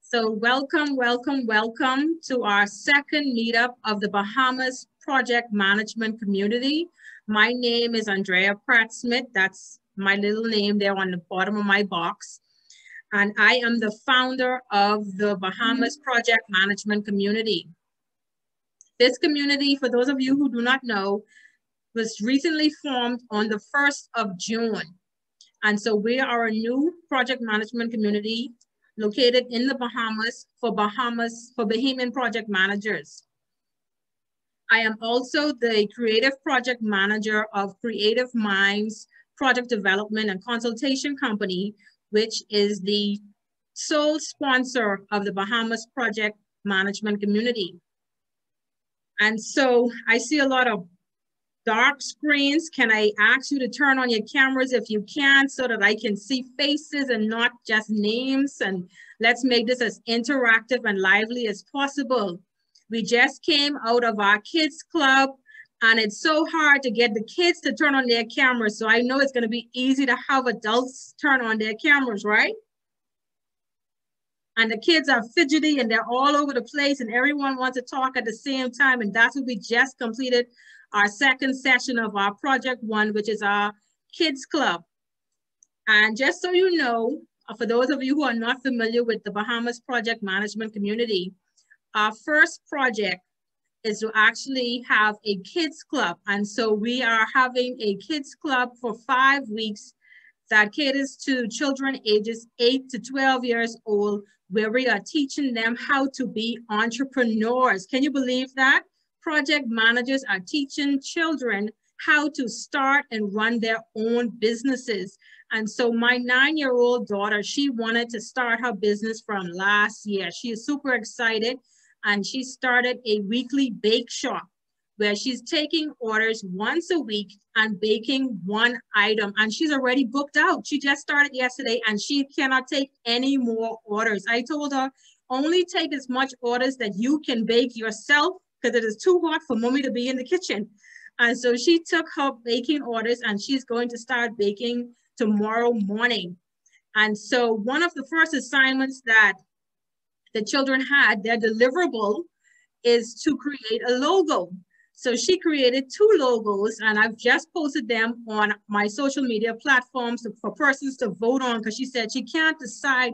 So welcome, welcome, welcome to our second meetup of the Bahamas Project Management Community. My name is Andrea Pratt-Smith. That's my little name there on the bottom of my box. And I am the founder of the Bahamas Project Management Community. This community, for those of you who do not know, was recently formed on the 1st of June. And so we are a new project management community located in the Bahamas for Bahamian project managers. I am also the creative project manager of Creative Minds Project Development and Consultation Company, which is the sole sponsor of the Bahamas Project Management Community. And so I see a lot of dark screens. Can I ask you to turn on your cameras if you can, so that I can see faces and not just names? And let's make this as interactive and lively as possible. We just came out of our kids club, and it's so hard to get the kids to turn on their cameras. So I know it's going to be easy to have adults turn on their cameras, right? And the kids are fidgety and they're all over the place and everyone wants to talk at the same time. And that's what we just completed our second session of our Project One, which is our kids club. And just so you know, for those of you who are not familiar with the Bahamas Project Management Community, our first project is to actually have a kids club. And so we are having a kids club for 5 weeks that caters to children ages 8 to 12 years old, where we are teaching them how to be entrepreneurs. Can you believe that? Project managers are teaching children how to start and run their own businesses. And so my 9-year-old daughter, she wanted to start her business from last year. She is super excited, and she started a weekly bake shop where she's taking orders once a week and baking one item. And she's already booked out. She just started yesterday and she cannot take any more orders. I told her, only take as much orders that you can bake yourself, because it is too hot for mommy to be in the kitchen. And so she took her baking orders and she's going to start baking tomorrow morning. And so one of the first assignments that the children had, their deliverable, is to create a logo. So she created 2 logos, and I've just posted them on my social media platforms for persons to vote on, because she said she can't decide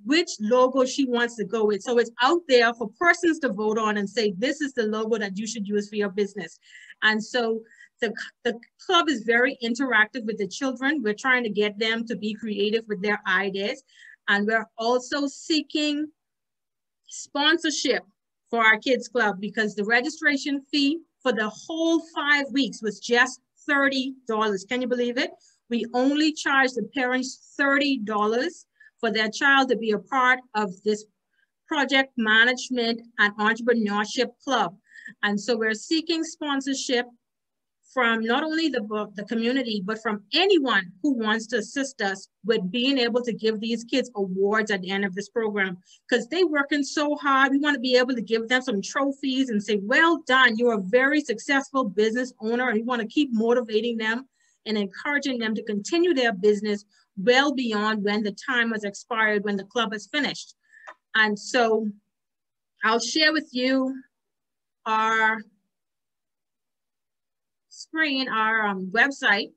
which logo she wants to go with. So it's out there for persons to vote on and say, this is the logo that you should use for your business. And so the club is very interactive with the children. We're trying to get them to be creative with their ideas. And we're also seeking sponsorship for our kids club, because the registration fee for the whole 5 weeks was just $30. Can you believe it? We only charge the parents $30 for their child to be a part of this project management and entrepreneurship club. And so we're seeking sponsorship from not only the community, but from anyone who wants to assist us with being able to give these kids awards at the end of this program, because they're working so hard. We want to be able to give them some trophies and say, well done, you're a very successful business owner. And we want to keep motivating them and encouraging them to continue their business well beyond when the time has expired, when the club is finished. And so I'll share with you our screen, our website.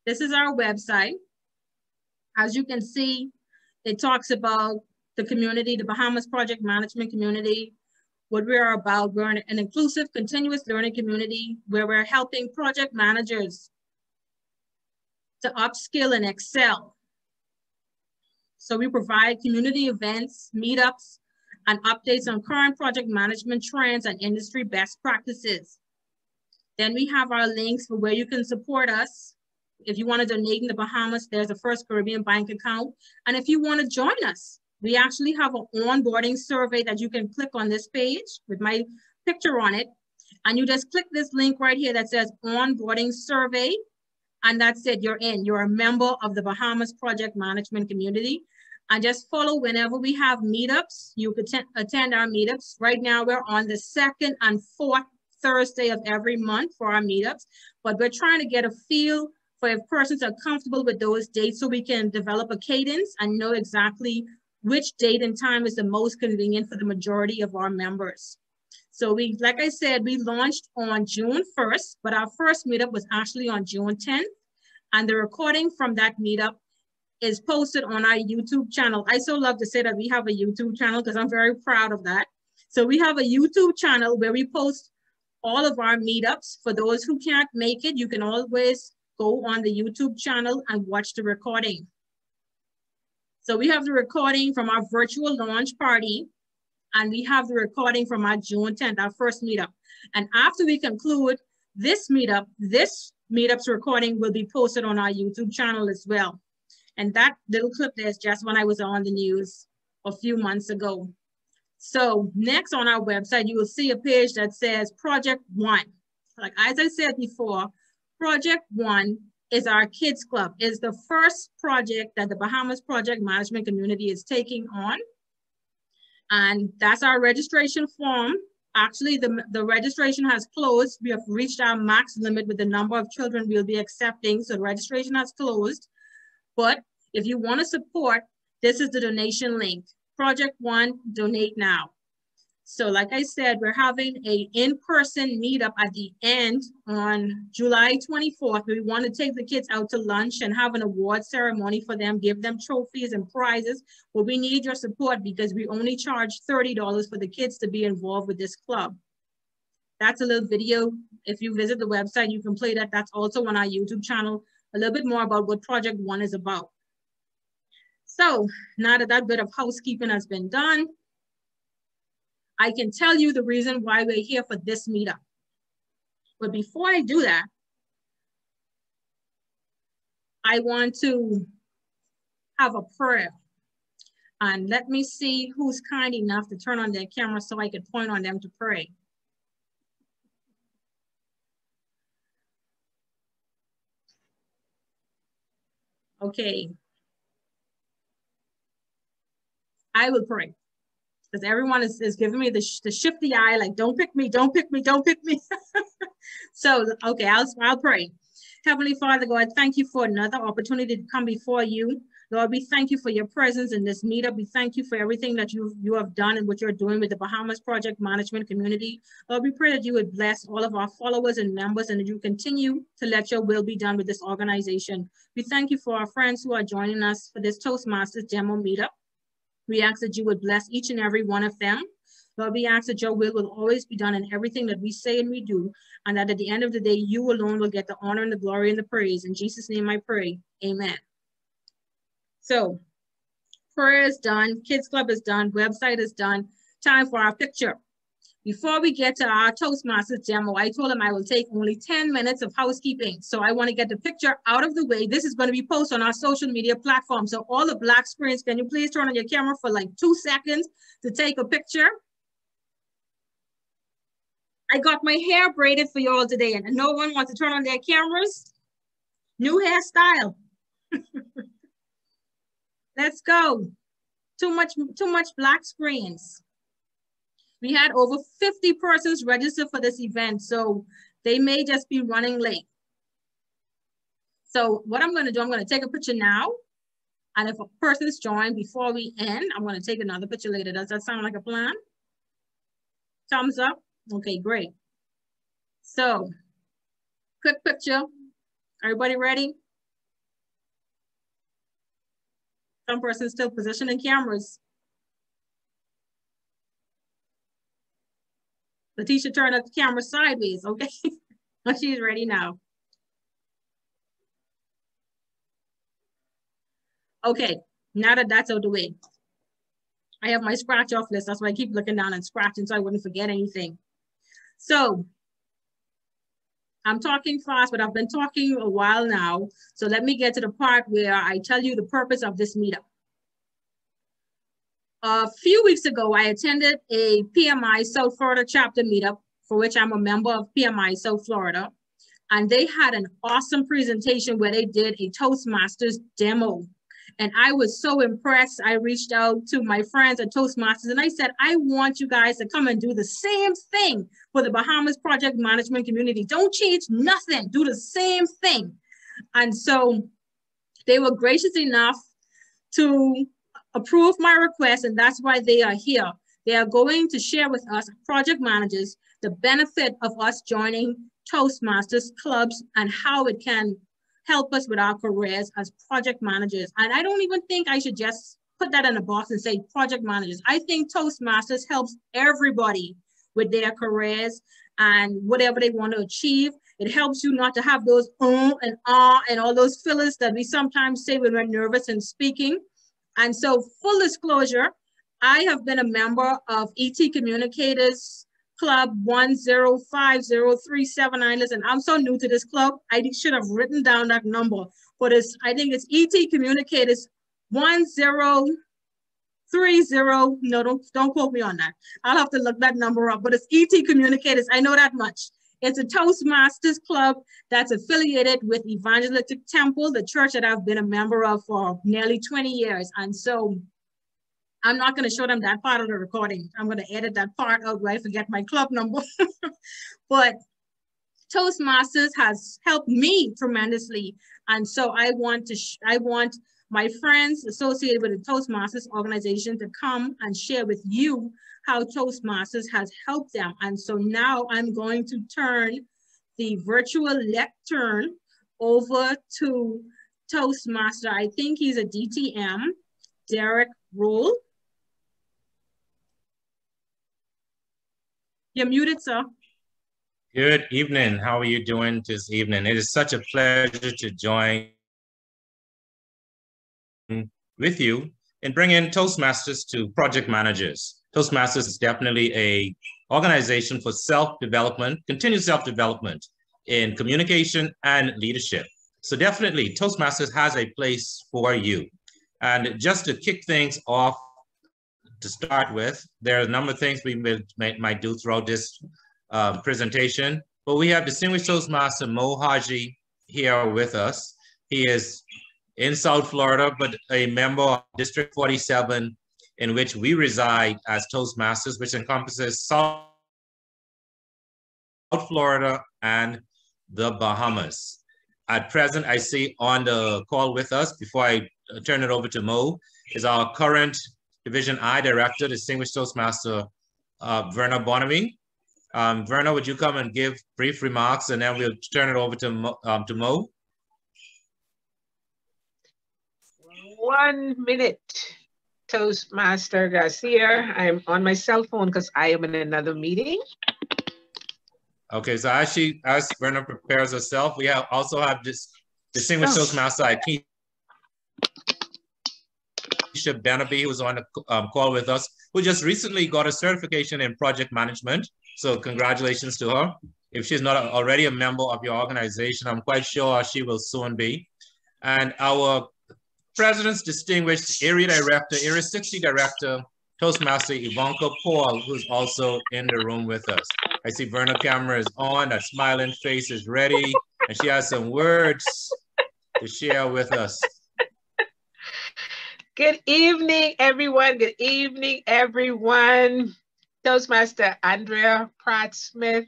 This is our website. As you can see, it talks about the community, the Bahamas Project Management Community, what we are about. We're an inclusive, continuous learning community where we're helping project managers to upskill and excel. So we provide community events, meetups, and updates on current project management trends and industry best practices. Then we have our links for where you can support us. If you want to donate in the Bahamas, there's a First Caribbean bank account. And if you want to join us, we actually have an onboarding survey that you can click on this page with my picture on it. And you just click this link right here that says onboarding survey. And that's it, you're in. You're a member of the Bahamas Project Management Community. And just follow whenever we have meetups. You could attend our meetups. Right now, we're on the 2nd and 4th Thursday of every month for our meetups. But we're trying to get a feel for if persons are comfortable with those dates so we can develop a cadence and know exactly which date and time is the most convenient for the majority of our members. So we, like I said, we launched on June 1st, but our first meetup was actually on June 10th. And the recording from that meetup is posted on our YouTube channel. I so love to say that we have a YouTube channel because I'm very proud of that. So we have a YouTube channel where we post all of our meetups. For those who can't make it, you can always go on the YouTube channel and watch the recording. So we have the recording from our virtual launch party, and we have the recording from our June 10th, our first meetup. And after we conclude this meetup's recording will be posted on our YouTube channel as well. And that little clip there is just when I was on the news a few months ago. So next on our website, you will see a page that says Project One. Like as I said before, Project One is our kids club. It's the first project that the Bahamas Project Management Community is taking on. And that's our registration form. Actually, the registration has closed. We have reached our max limit with the number of children we'll be accepting. So the registration has closed. But if you want to support, this is the donation link. Project One, donate now. So like I said, we're having an in-person meetup at the end on July 24th. We want to take the kids out to lunch and have an award ceremony for them, give them trophies and prizes. But we need your support because we only charge $30 for the kids to be involved with this club. That's a little video. If you visit the website, you can play that. That's also on our YouTube channel. A little bit more about what Project One is about. So now that that bit of housekeeping has been done, I can tell you the reason why we're here for this meetup. But before I do that, I want to have a prayer. And let me see who's kind enough to turn on their camera so I can point on them to pray. Okay. I will pray. Because everyone is giving me the shifty eye, like, don't pick me, don't pick me, don't pick me. So, okay, I'll pray. Heavenly Father, God, thank you for another opportunity to come before you. Lord, we thank you for your presence in this meetup. We thank you for everything that you have done and what you're doing with the Bahamas Project Management Community. Lord, we pray that you would bless all of our followers and members and that you continue to let your will be done with this organization. We thank you for our friends who are joining us for this Toastmasters demo meetup. We ask that you would bless each and every one of them. Lord, we ask that your will always be done in everything that we say and we do, and that at the end of the day, you alone will get the honor and the glory and the praise. In Jesus' name I pray, amen. So, prayer is done, Kids Club is done, website is done, time for our picture. Before we get to our Toastmasters demo, I told him I will take only 10 minutes of housekeeping. So I want to get the picture out of the way. This is going to be posted on our social media platform. So all the black screens, can you please turn on your camera for like 2 seconds to take a picture? I got my hair braided for you all today and no one wants to turn on their cameras. New hairstyle. Let's go. Too much black screens. We had over 50 persons registered for this event, so they may just be running late. So what I'm gonna do, I'm gonna take a picture now, and if a person's joined before we end, I'm gonna take another picture later. Does that sound like a plan? Thumbs up? Okay, great. So, quick picture. Everybody ready? Some person's still positioning cameras. The teacher turned up the camera sideways, okay? She's ready now. Okay, now that that's out of the way, I have my scratch off list. That's why I keep looking down and scratching so I wouldn't forget anything. So I'm talking fast, but I've been talking a while now. So let me get to the part where I tell you the purpose of this meetup. A few weeks ago, I attended a PMI South Florida chapter meetup, for which I'm a member of PMI South Florida. And they had an awesome presentation where they did a Toastmasters demo. And I was so impressed. I reached out to my friends at Toastmasters and I said, I want you guys to come and do the same thing for the Bahamas Project Management Community. Don't change nothing, do the same thing. And so they were gracious enough to approve my request, and that's why they are here. They are going to share with us, project managers, the benefit of us joining Toastmasters clubs and how it can help us with our careers as project managers. And I don't even think I should just put that in a box and say project managers. I think Toastmasters helps everybody with their careers and whatever they want to achieve. It helps you not to have those and and all those fillers that we sometimes say when we're nervous in speaking. And so, full disclosure, I have been a member of ET Communicators Club 1050379. Listen, I'm so new to this club. I should have written down that number, but I think it's ET Communicators 1030. No, don't quote me on that. I'll have to look that number up, but it's ET Communicators. I know that much. It's a Toastmasters club that's affiliated with Evangelistic Temple, the church that I've been a member of for nearly 20 years. And so I'm not going to show them that part of the recording. I'm going to edit that part out where I forget my club number. But Toastmasters has helped me tremendously. And so I want my friends associated with the Toastmasters organization to come and share with you how Toastmasters has helped them. And so now I'm going to turn the virtual lectern over to Toastmaster. I think he's a DTM, Derek Rule. You're muted, sir. Good evening. How are you doing this evening? It is such a pleasure to join with you and bring in Toastmasters to project managers. Toastmasters is definitely an organization for self-development, continuous self-development in communication and leadership. So definitely Toastmasters has a place for you. And just to kick things off, to start with, there are a number of things we might do throughout this presentation, but we have distinguished Toastmaster Moe Hadji here with us. He is in South Florida, but a member of District 47, in which we reside as Toastmasters, which encompasses South Florida and the Bahamas. At present, I see on the call with us, before I turn it over to Mo, is our current Division I Director, Distinguished Toastmaster Verna Bonamy. Verna, would you come and give brief remarks, and then we'll turn it over to Mo? 1 minute. Toastmaster Garcia. I'm on my cell phone because I am in another meeting. Okay, so as Verna prepares herself, we also have this distinguished Toastmaster Akeisha Benaby, who was on the call with us, who just recently got a certification in project management. So congratulations to her. If she's not already a member of your organization, I'm quite sure she will soon be. And our President's distinguished Area Director, Area 60 Director, Toastmaster Ivanka Paul, who's also in the room with us. I see Verna camera is on, that smiling face is ready, and she has some words to share with us. Good evening, everyone. Good evening, everyone. Toastmaster Andrea Pratt-Smith.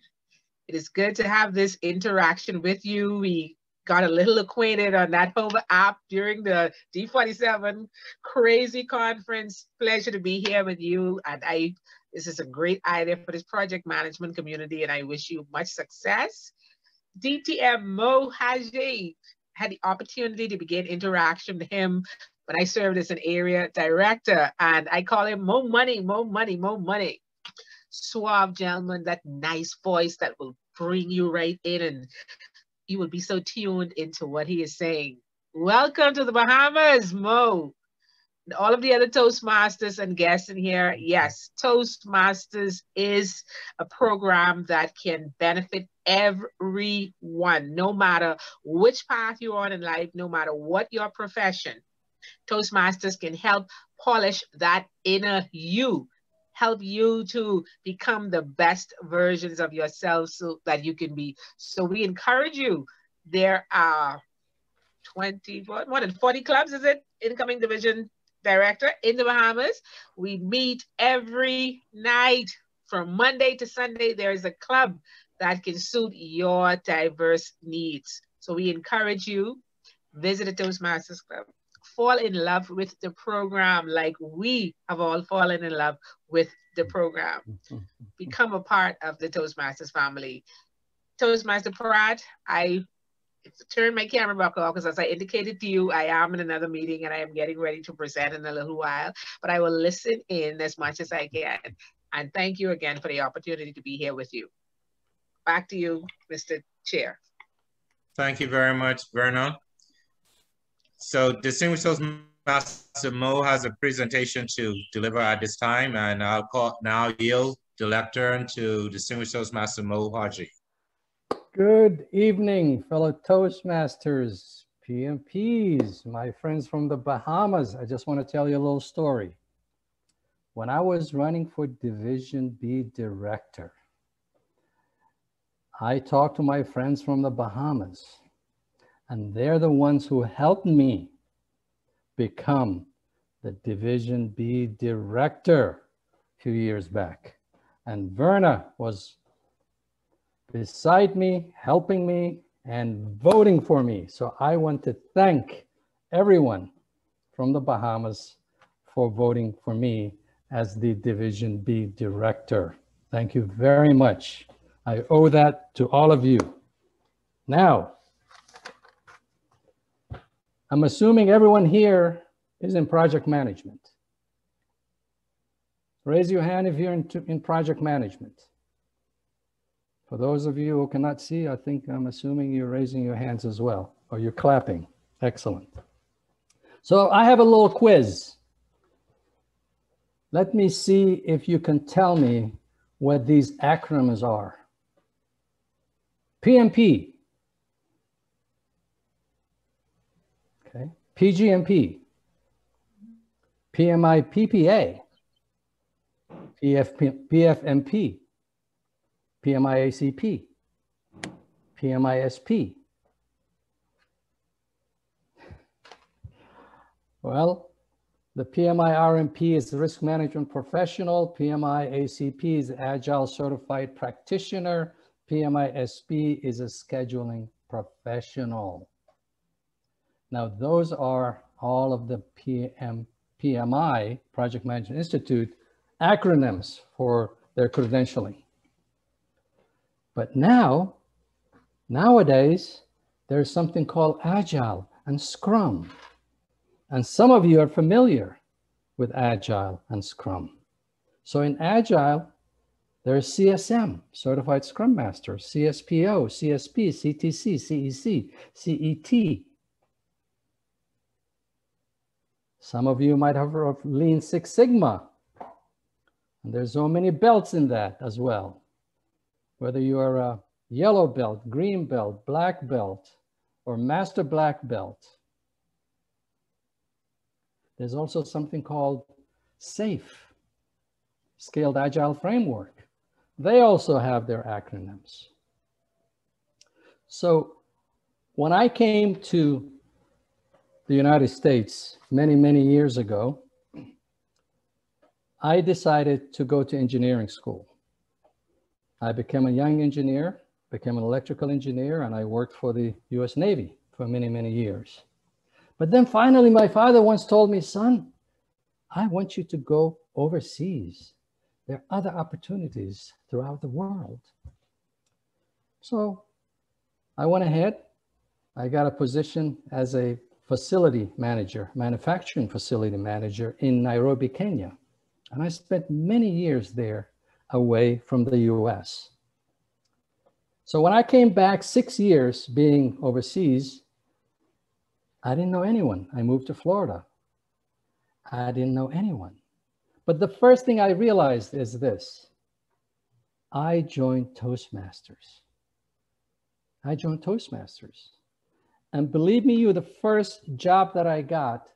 It is good to have this interaction with you. We got a little acquainted on that Hover app during the D47 crazy conference. Pleasure to be here with you. And this is a great idea for this project management community, and I wish you much success. DTM Moe Hadji, had the opportunity to begin interaction with him when I served as an area director, and I call him Mo Money, Mo Money, Mo Money. Suave gentleman, that nice voice that will bring you right in, and you will be so tuned into what he is saying. Welcome to the Bahamas, Mo. And all of the other Toastmasters and guests in here. Yes, Toastmasters is a program that can benefit everyone, no matter which path you're on in life, no matter what your profession. Toastmasters can help polish that inner you, help you to become the best versions of yourself so that you can be. So we encourage you. There are more than 40 clubs, is it? Incoming Division Director in the Bahamas. We meet every night from Monday to Sunday. There is a club that can suit your diverse needs. So we encourage you visit the Toastmasters Club. Fall in love with the program like we have all fallen in love with the program. Become a part of the Toastmasters family. Toastmaster Pratt, I turn my camera back off because as I indicated to you, I am in another meeting and I am getting ready to present in a little while, but I will listen in as much as I can. And thank you again for the opportunity to be here with you. Back to you, Mr. Chair. Thank you very much, Verna. So distinguished Toastmaster Moe has a presentation to deliver at this time, and I'll now yield the lectern to distinguished Toastmaster Moe Hadji. Good evening, fellow Toastmasters, PMPs, my friends from the Bahamas. I just want to tell you a little story. When I was running for Division B Director, I talked to my friends from the Bahamas, and they're the ones who helped me become the Division B Director a few years back. And Verna was beside me, helping me, and voting for me. So I want to thank everyone from the Bahamas for voting for me as the Division B Director. Thank you very much. I owe that to all of you. Now, I'm assuming everyone here is in project management. Raise your hand if you're in project management. For those of you who cannot see, I'm assuming you're raising your hands as well, or you're clapping. Excellent. So I have a little quiz. Let me see if you can tell me what these acronyms are. PMP. Okay. PGMP. PMI PPA. PFMP. PMI-ACP, PMI-SP. Well, the PMI-RMP is the Risk Management Professional, PMI-ACP is Agile Certified Practitioner, PMI-SP is a Scheduling Professional. Now, those are all of the PMI, Project Management Institute, acronyms for their credentialing. But nowadays, there's something called Agile and Scrum. And some of you are familiar with Agile and Scrum. So in Agile, there's CSM, Certified Scrum Master, CSPO, CSP, CTC, CEC, CET. Some of you might have heard of Lean Six Sigma. And there's so many belts in that as well. Whether you are a yellow belt, green belt, black belt, or master black belt. There's also something called SAFE, Scaled Agile Framework. They also have their acronyms. So when I came to the United States many, many years ago, I decided to go to engineering school. I became a young engineer, became an electrical engineer, and I worked for the US Navy for many, many years. But then finally, my father once told me, son, I want you to go overseas. There are other opportunities throughout the world. So I went ahead. I got a position as a facility manager, manufacturing facility manager in Nairobi, Kenya. And I spent many years there away from the US. So when I came back 6 years being overseas, I didn't know anyone. I moved to Florida. I didn't know anyone. But the first thing I realized is this. I joined Toastmasters. I joined Toastmasters. And believe me, the first job that I got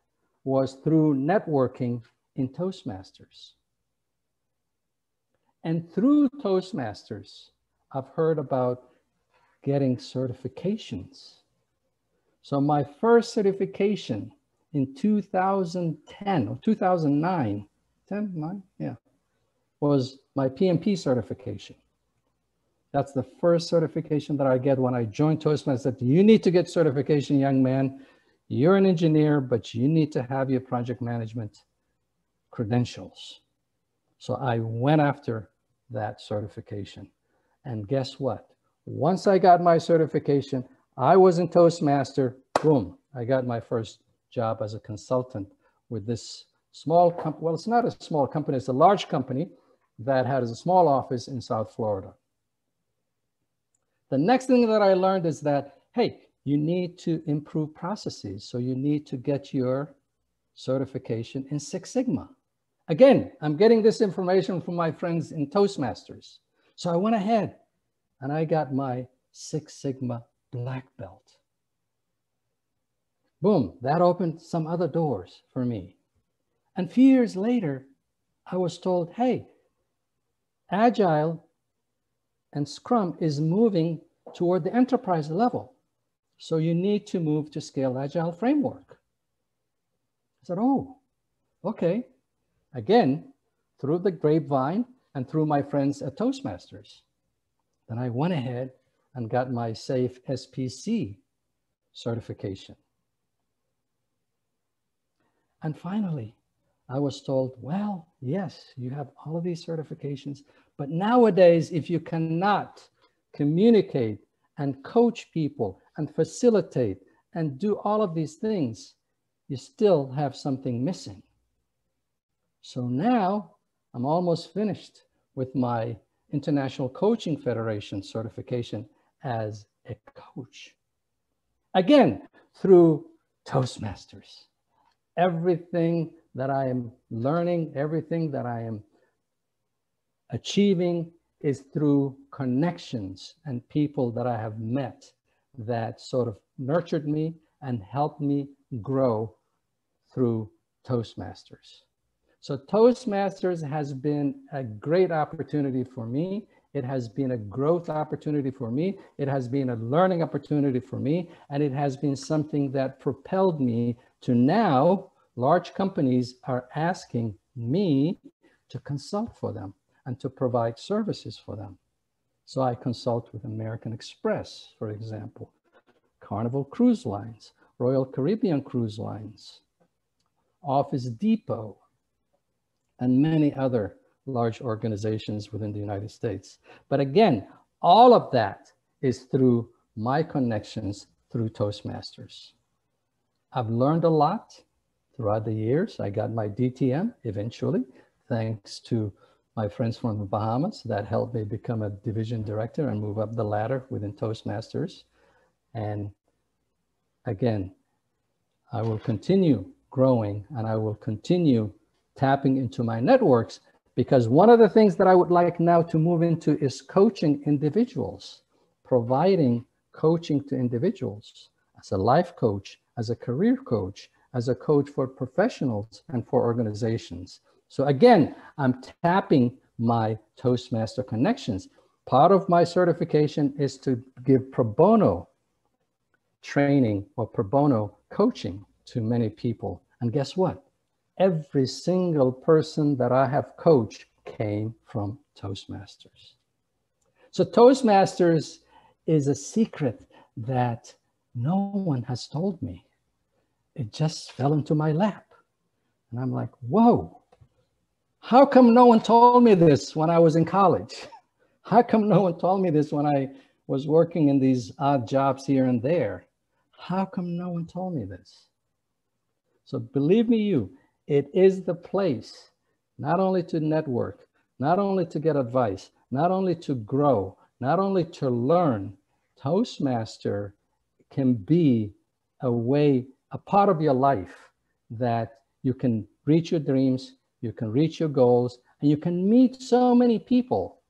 was through networking in Toastmasters. And through Toastmasters, I've heard about getting certifications. So my first certification in 2010 or 2009, 9, yeah, was my PMP certification. That's the first certification that I get when I joined Toastmasters. You need to get certification, young man. You're an engineer, but you need to have your project management credentials. So I went after that certification. And guess what? Once I got my certification, I was in Toastmaster, boom, I got my first job as a consultant with this small company. Well, it's not a small company, it's a large company that has a small office in South Florida. The next thing that I learned is that, hey, you need to improve processes. So you need to get your certification in Six Sigma. Again, I'm getting this information from my friends in Toastmasters. So I went ahead and I got my Six Sigma black belt. Boom, that opened some other doors for me. And a few years later, I was told, hey, Agile and Scrum is moving toward the enterprise level. So you need to move to Scaled Agile framework. I said, oh, okay. Again, through the grapevine and through my friends at Toastmasters. Then I went ahead and got my SAFe SPC certification. And finally, I was told, well, yes, you have all of these certifications, but nowadays, if you cannot communicate and coach people and facilitate and do all of these things, you still have something missing. So now I'm almost finished with my International Coaching Federation certification as a coach. Again, through Toastmasters. Everything that I am learning, everything that I am achieving is through connections and people that I have met that sort of nurtured me and helped me grow through Toastmasters. So Toastmasters has been a great opportunity for me. It has been a growth opportunity for me. It has been a learning opportunity for me. And it has been something that propelled me to now large companies are asking me to consult for them and to provide services for them. So I consult with American Express, for example, Carnival Cruise Lines, Royal Caribbean Cruise Lines, Office Depot, and many other large organizations within the United States. But again, all of that is through my connections through Toastmasters. I've learned a lot throughout the years. I got my DTM eventually, thanks to my friends from the Bahamas that helped me become a division director and move up the ladder within Toastmasters. And again, I will continue growing and I will continue tapping into my networks, because one of the things that I would like now to move into is coaching individuals, providing coaching to individuals as a life coach, as a career coach, as a coach for professionals and for organizations. So again, I'm tapping my Toastmaster connections. Part of my certification is to give pro bono training or pro bono coaching to many people. And guess what? Every single person that I have coached came from Toastmasters. So Toastmasters is a secret that no one has told me. It just fell into my lap. And I'm like, whoa, how come no one told me this when I was in college? How come no one told me this when I was working in these odd jobs here and there? How come no one told me this? So believe me, it is the place, not only to network, not only to get advice, not only to grow, not only to learn. Toastmaster can be a way, a part of your life that you can reach your dreams, you can reach your goals, and you can meet so many people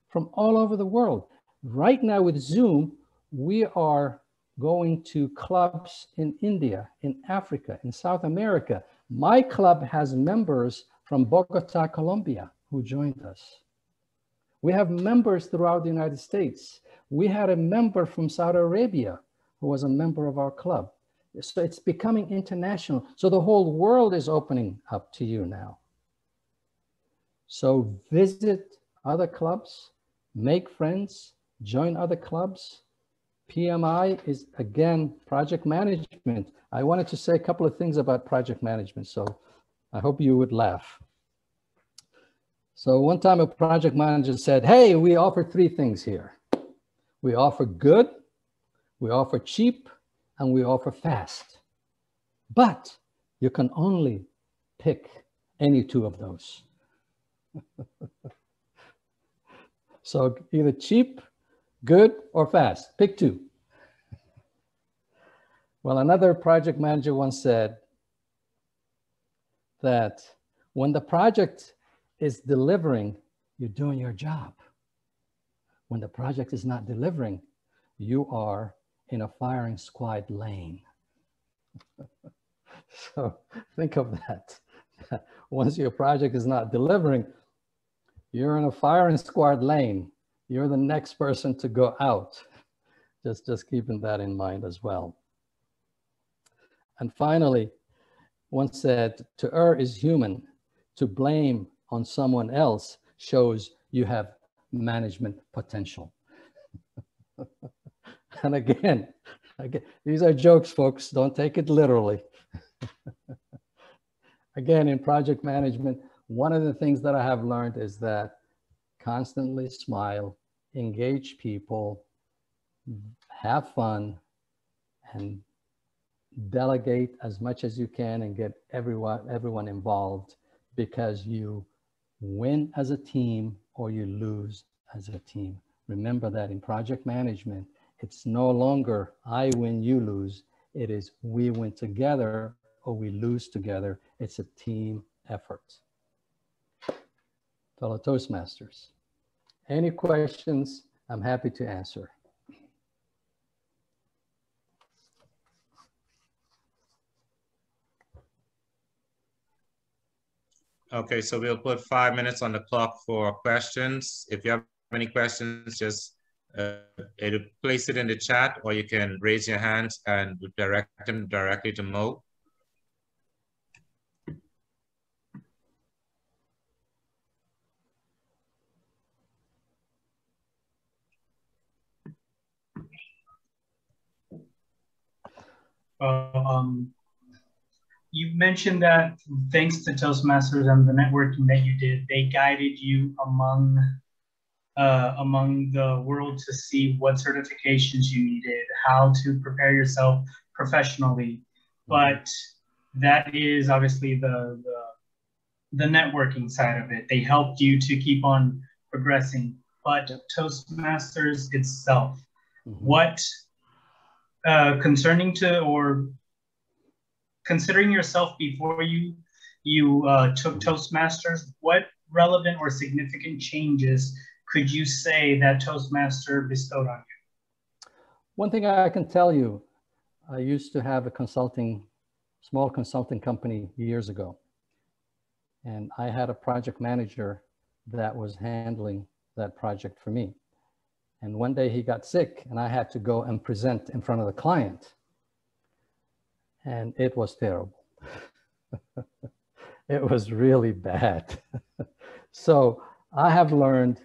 from all over the world. Right now with Zoom, we are going to clubs in India, in Africa, in South America. My club has members from Bogota, Colombia, who joined us. We have members throughout the United States. We had a member from Saudi Arabia who was a member of our club. So it's becoming international. So the whole world is opening up to you now. So visit other clubs, make friends, join other clubs, PMI is, again, project management. I wanted to say a couple of things about project management, so I hope you would laugh. So one time a project manager said, hey, we offer 3 things here. We offer good, we offer cheap, and we offer fast. But you can only pick any 2 of those. So either cheap, good, or fast. Pick 2. Well, another project manager once said that when the project is delivering, you're doing your job. When the project is not delivering, you are in a firing squad lane. So think of that. Once your project is not delivering, you're in a firing squad lane. You're the next person to go out. Just keeping that in mind as well. And finally, one said, to err is human. To blame on someone else shows you have management potential. And again, these are jokes, folks. Don't take it literally. Again, in project management, one of the things that I have learned is that constantly smile, engage people, have fun, and delegate as much as you can and get everyone involved, because you win as a team or you lose as a team. Remember that in project management, it's no longer I win, you lose. It is we win together or we lose together. It's a team effort. Fellow Toastmasters, any questions? I'm happy to answer. Okay, so we'll put 5 minutes on the clock for questions. If you have any questions, just either place it in the chat or you can raise your hands and direct them directly to Mo. You mentioned that thanks to Toastmasters and the networking that you did, they guided you among the world to see what certifications you needed, how to prepare yourself professionally. But that is obviously the networking side of it. They helped you to keep on progressing. But Toastmasters itself, what considering yourself before you took Toastmasters, what relevant or significant changes could you say that Toastmaster bestowed on you? One thing I can tell you, I used to have a small consulting company years ago. And I had a project manager that was handling that project for me. And one day he got sick and I had to go and present in front of the client. And it was terrible. It was really bad. So I have learned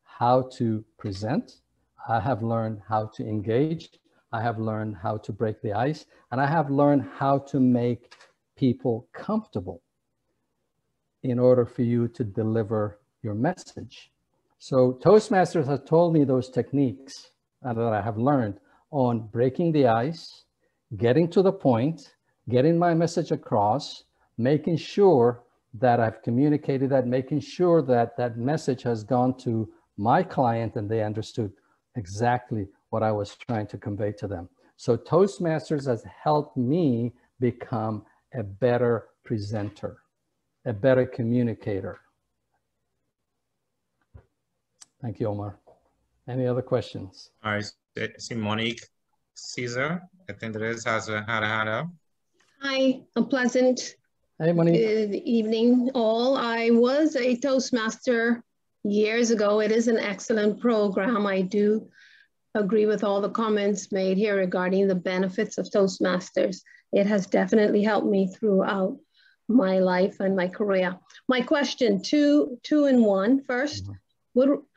how to present. I have learned how to engage. I have learned how to break the ice. And I have learned how to make people comfortable in order for you to deliver your message. So Toastmasters has told me those techniques that I have learned on breaking the ice, getting to the point, getting my message across, making sure that I've communicated that, making sure that that message has gone to my client and they understood exactly what I was trying to convey to them. So Toastmasters has helped me become a better presenter, a better communicator. Thank you, Omar. Any other questions? All right, see Monique Caesar, I think there is, had a hand up. Hi, a pleasant Hey, Monique. Good evening, all. I was a Toastmaster years ago. It is an excellent program. I do agree with all the comments made here regarding the benefits of Toastmasters. It has definitely helped me throughout my life and my career. My question, two in one. First,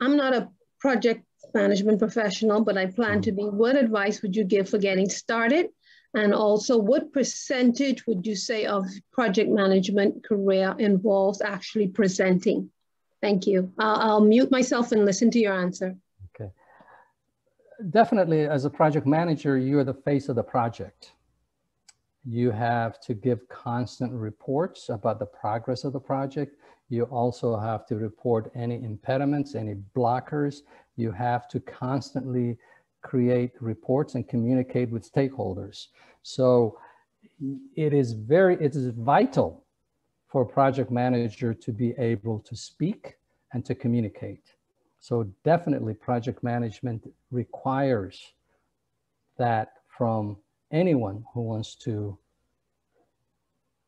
I'm not a project management professional, but I plan to be. What advice would you give for getting started? And also, what percentage would you say of project management career involves actually presenting? Thank you. I'll mute myself and listen to your answer. Okay. Definitely, as a project manager, you're the face of the project. You have to give constant reports about the progress of the project. You also have to report any impediments, any blockers. You have to constantly create reports and communicate with stakeholders. So it is vital for a project manager to be able to speak and to communicate. So definitely project management requires that from anyone who wants to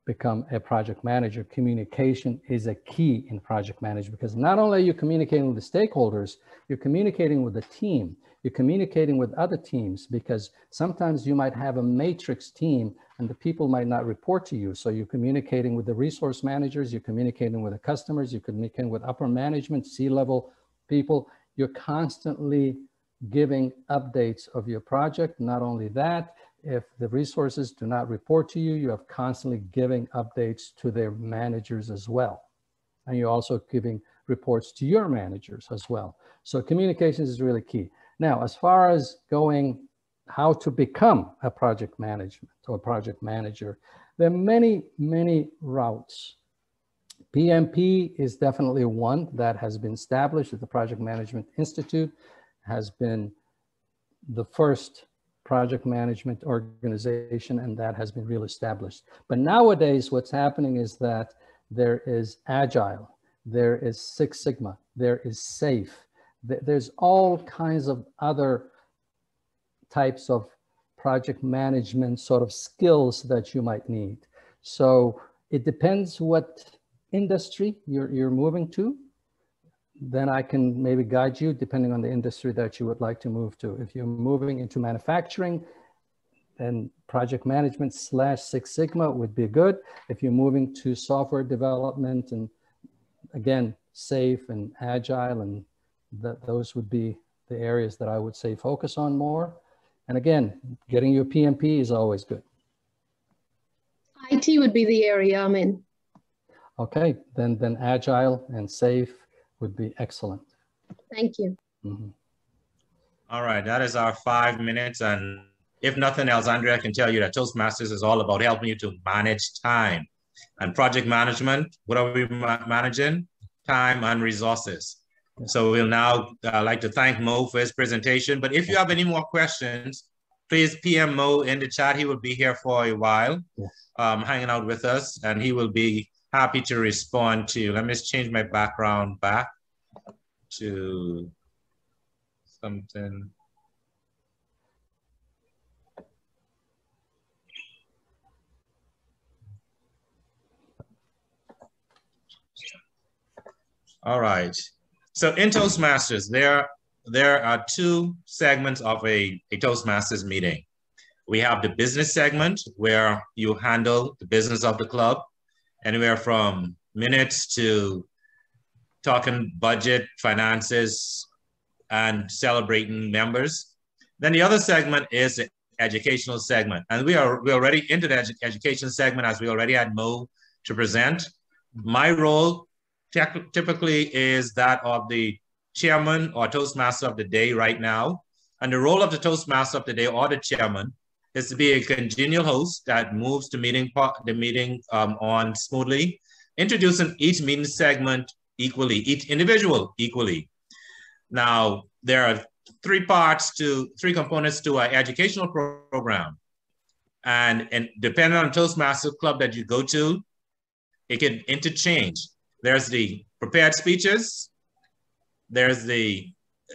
become a project manager. Communication is a key in project management, because not only are you communicating with the stakeholders, you're communicating with the team, you're communicating with other teams, because sometimes you might have a matrix team and the people might not report to you. So you're communicating with the resource managers, you're communicating with the customers, you're communicating with upper management, C-level people. You're constantly giving updates of your project. Not only that, if the resources do not report to you, you have constantly giving updates to their managers as well. And you're also giving reports to your managers as well. So communications is really key. Now, as far as going how to become a project management or project manager, there are many, many routes. PMP is definitely one that has been established at the Project Management Institute, has been the first project management organization, and that has been really established. But nowadays, what's happening is that there is Agile, there is Six Sigma, there is SAFe, there's all kinds of other types of project management sort of skills that you might need. So it depends what industry you're moving to. Then I can maybe guide you depending on the industry that you would like to move to. If you're moving into manufacturing, then project management / Six Sigma would be good. If you're moving to software development, and again, SAFe and Agile, and those would be the areas that I would say focus on more. And again, getting your PMP is always good. IT would be the area I'm in. Okay, then Agile and SAFe would be excellent. Thank you. Mm-hmm. All right, that is our 5 minutes. And if nothing else, Andrea can tell you that Toastmasters is all about helping you to manage time. And project management, what are we managing? Time and resources. So we'll now like to thank Mo for his presentation. But if you have any more questions, please PM Mo in the chat. He will be here for a while, hanging out with us, and he will be happy to respond to you. Let me just change my background back to something. All right. So in Toastmasters, there are 2 segments of a Toastmasters meeting. We have the business segment, where you handle the business of the club, anywhere from minutes to talking budget, finances, and celebrating members. Then the other segment is the educational segment. And we're already into the education segment, as we already had Mo to present. My role typically is that of the chairman or Toastmaster of the day right now. And the role of the Toastmaster of the day or the chairman is to be a congenial host that moves the meeting on smoothly, introducing each meeting segment equally, each individual equally. Now, there are 3 components to our educational program. And depending on the Toastmaster club that you go to, it can interchange. There's the prepared speeches, there's the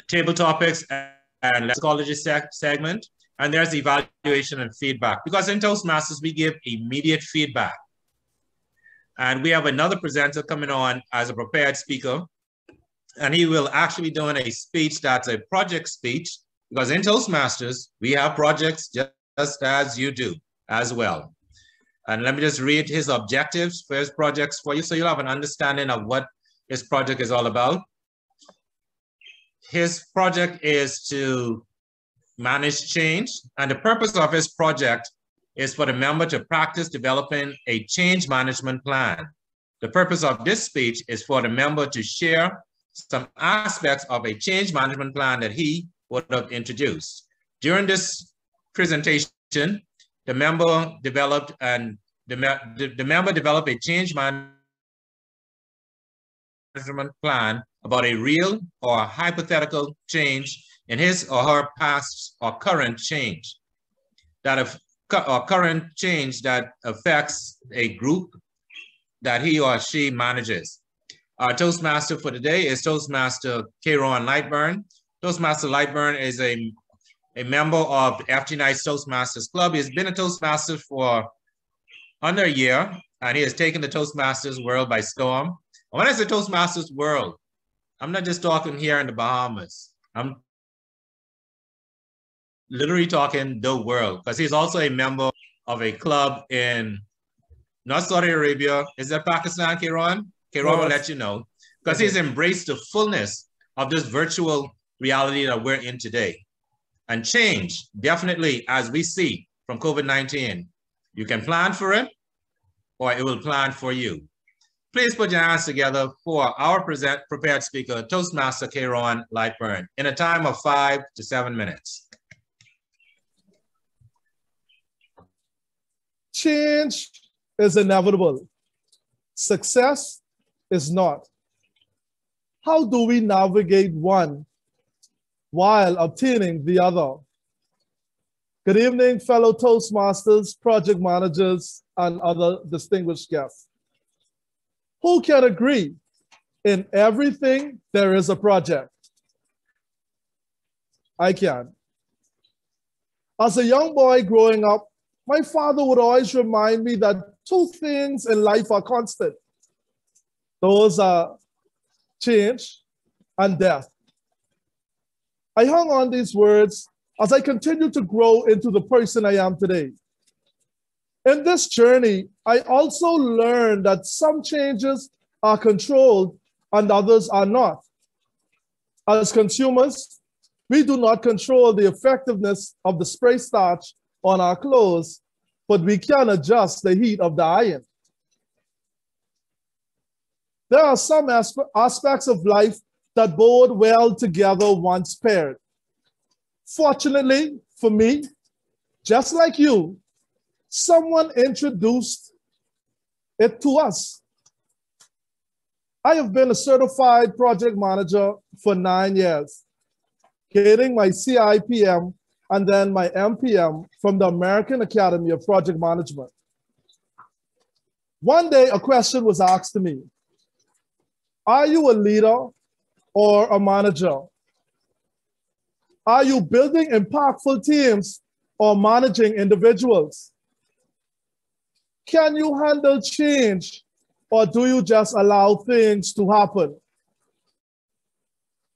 table topics and psychology segment, and there's the evaluation and feedback. Because in Toastmasters, we give immediate feedback. And we have another presenter coming on as a prepared speaker, and he will actually be doing a speech that's a project speech, because in Toastmasters, we have projects just as you do as well. And let me just read his objectives for his projects for you, so you'll have an understanding of what his project is all about. his project is to manage change, and the purpose of his project is for the member to practice developing a change management plan. The purpose of this speech is for the member to share some aspects of a change management plan that he would have introduced. During this presentation, the member developed a change management plan about a real or hypothetical change in his or her past or current change that affects a group that he or she manages. Our Toastmaster for today is Toastmaster Lighbourne. Toastmaster Lighbourne is a member of the FG Nights Toastmasters Club. He has been a Toastmaster for under a year, and he has taken the Toastmasters world by storm. And when I say Toastmasters world, I'm not just talking here in the Bahamas. I'm literally talking the world, because he's also a member of a club in North Saudi Arabia. Is that Pakistan, Kieran? Kieran will let you know, because he's embraced the fullness of this virtual reality that we're in today. And change, definitely, as we see from COVID-19, you can plan for it, or it will plan for you. Please put your hands together for our prepared speaker, Toastmaster Kieran Lighbourne, in a time of 5 to 7 minutes. Change is inevitable. Success is not. How do we navigate one while obtaining the other? Good evening, fellow Toastmasters, project managers, and other distinguished guests. Who can agree in everything there is a project? I can. As a young boy growing up, my father would always remind me that two things in life are constant. Those are change and death. I hung on these words as I continue to grow into the person I am today. In this journey, I also learned that some changes are controlled and others are not. As consumers, we do not control the effectiveness of the spray starch on our clothes, but we can adjust the heat of the iron. There are some aspects of life that bode well together once paired. Fortunately for me, just like you, someone introduced it to us. I have been a certified project manager for 9 years, getting my CIPM and then my MPM from the American Academy of Project Management. One day, a question was asked to me: are you a leader or a manager? Are you building impactful teams or managing individuals? Can you handle change, or do you just allow things to happen?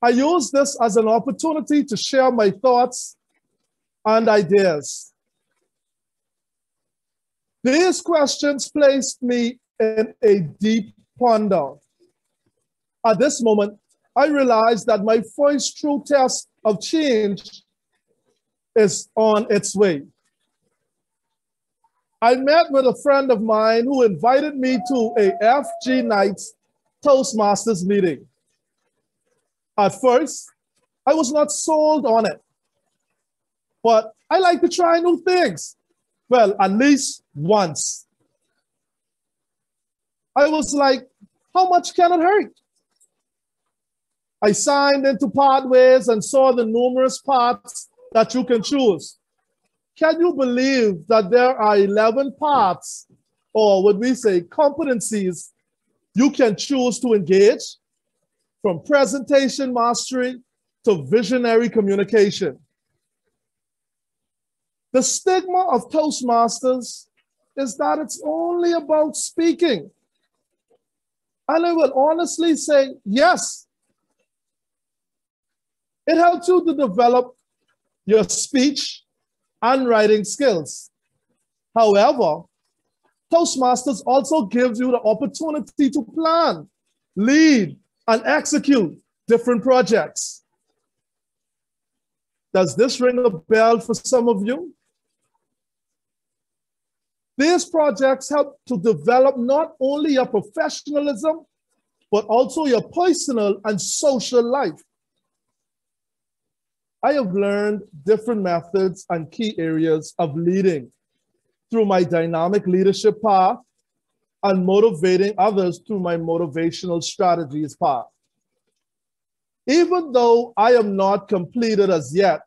I use this as an opportunity to share my thoughts and ideas. These questions placed me in a deep ponder. At this moment, I realized that my first true test of change is on its way. I met with a friend of mine who invited me to a FG Nights Toastmasters meeting. At first, I was not sold on it, but I like to try new things. Well, at least once. I was like, how much can it hurt? I signed into Pathways and saw the numerous paths that you can choose. Can you believe that there are 11 paths, or would we say competencies, you can choose to engage, from presentation mastery to visionary communication? The stigma of Toastmasters is that it's only about speaking. And I will honestly say, yes, it helps you to develop your speech and writing skills. However, Toastmasters also gives you the opportunity to plan, lead, and execute different projects. Does this ring a bell for some of you? These projects help to develop not only your professionalism, but also your personal and social life. I have learned different methods and key areas of leading through my dynamic leadership path and motivating others through my motivational strategies path. Even though I am not completed as yet,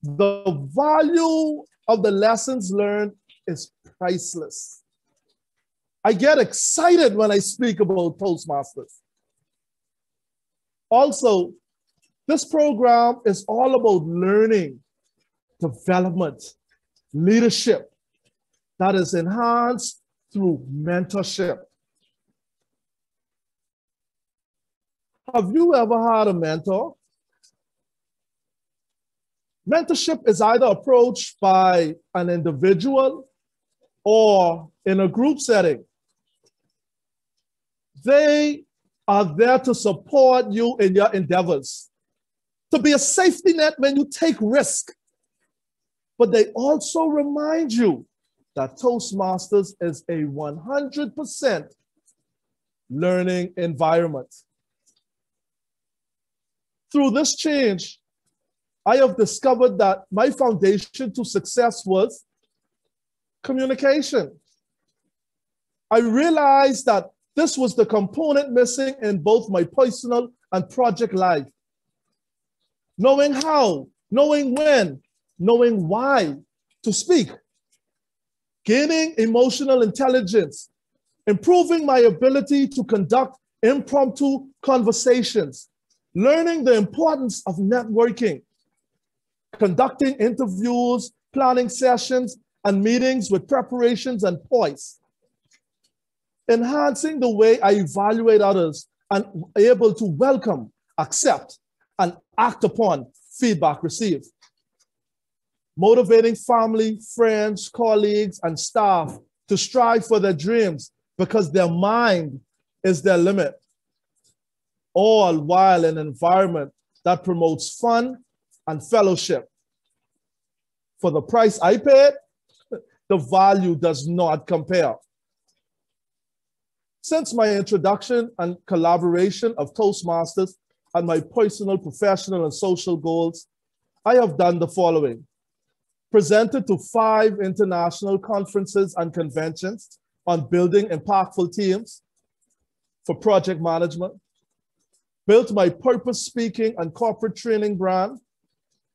the value of the lessons learned is priceless. I get excited when I speak about Toastmasters. Also, this program is all about learning, development, leadership that is enhanced through mentorship. Have you ever had a mentor? Mentorship is either approached by an individual or in a group setting. They are there to support you in your endeavors, to be a safety net when you take risk. But they also remind you that Toastmasters is a 100% learning environment. Through this change, I have discovered that my foundation to success was communication. I realized that this was the component missing in both my personal and project life. Knowing how, knowing when, knowing why to speak, gaining emotional intelligence, improving my ability to conduct impromptu conversations, learning the importance of networking, conducting interviews, planning sessions, and meetings with preparations and poise, enhancing the way I evaluate others and able to welcome, accept, and act upon feedback received, motivating family, friends, colleagues, and staff to strive for their dreams because their mind is their limit, all while in an environment that promotes fun and fellowship. For the price I paid, the value does not compare. Since my introduction and collaboration of Toastmasters and my personal, professional, and social goals, I have done the following: presented to 5 international conferences and conventions on building impactful teams for project management, built my purpose speaking and corporate training brand,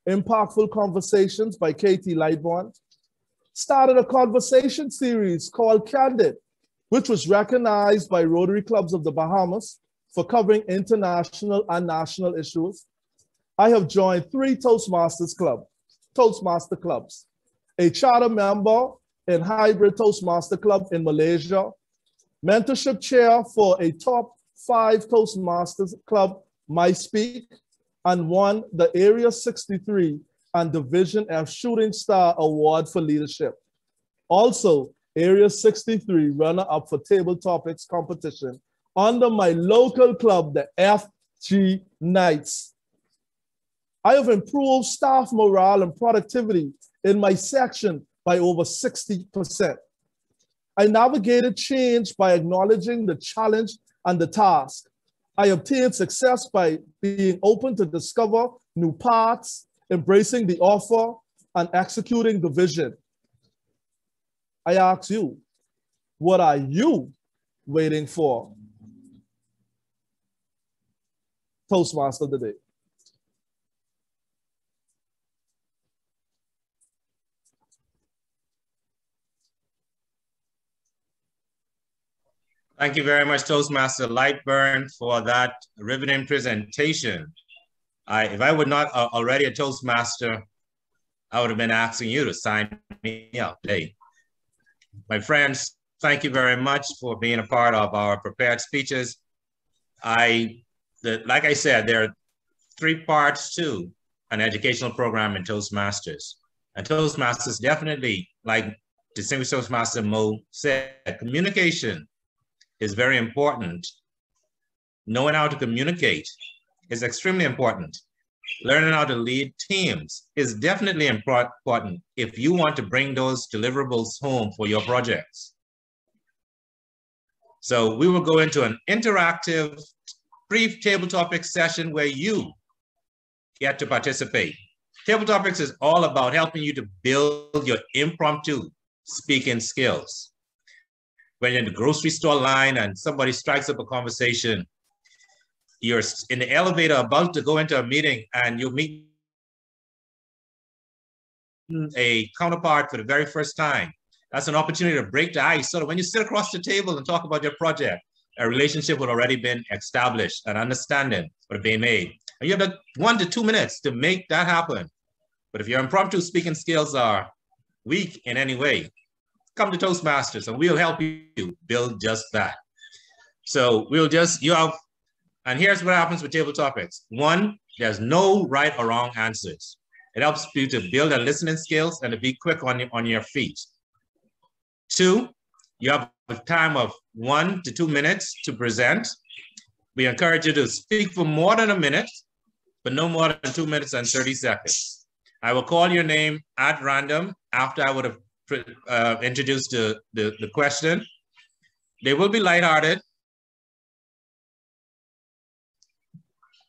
Impactful Conversations by Katie Lighbourne, started a conversation series called Candid, which was recognized by Rotary Clubs of the Bahamas for covering international and national issues. I have joined 3 Toastmaster clubs, a charter member in Hybrid Toastmaster Club in Malaysia, mentorship chair for a top 5 Toastmasters Club, MySpeak, and won the Area 63 and Division F Shooting Star Award for Leadership. Also, Area 63 runner-up for Table Topics competition under my local club, the FG Knights. I have improved staff morale and productivity in my section by over 60%. I navigated change by acknowledging the challenge and the task. I obtained success by being open to discover new paths, embracing the offer, and executing the vision. I ask you, what are you waiting for? Toastmaster today. Thank you very much, Toastmaster Lighbourne, for that riveting presentation. If I were not already a Toastmaster, I would have been asking you to sign me up today. My friends, thank you very much for being a part of our prepared speeches. Like I said, there are 3 parts to an educational program in Toastmasters. And Toastmasters definitely, like Distinguished Toastmaster Moe said, communication is very important. Knowing how to communicate is extremely important. Learning how to lead teams is definitely important if you want to bring those deliverables home for your projects. So we will go into an interactive, brief table topics session where you get to participate. Table topics is all about helping you to build your impromptu speaking skills. When you're in the grocery store line and somebody strikes up a conversation, you're in the elevator about to go into a meeting and you meet a counterpart for the very first time. That's an opportunity to break the ice so that when you sit across the table and talk about your project, a relationship will already been established, an understanding would be made. And you have 1 to 2 minutes to make that happen. But if your impromptu speaking skills are weak in any way, come to Toastmasters and we'll help you build just that. So and here's what happens with table topics. 1, there's no right or wrong answers. It helps you to build a listening skills and to be quick on your feet. 2, you have a time of 1 to 2 minutes to present. We encourage you to speak for more than a minute, but no more than 2 minutes and 30 seconds. I will call your name at random after I would have introduced the question. They will be lighthearted.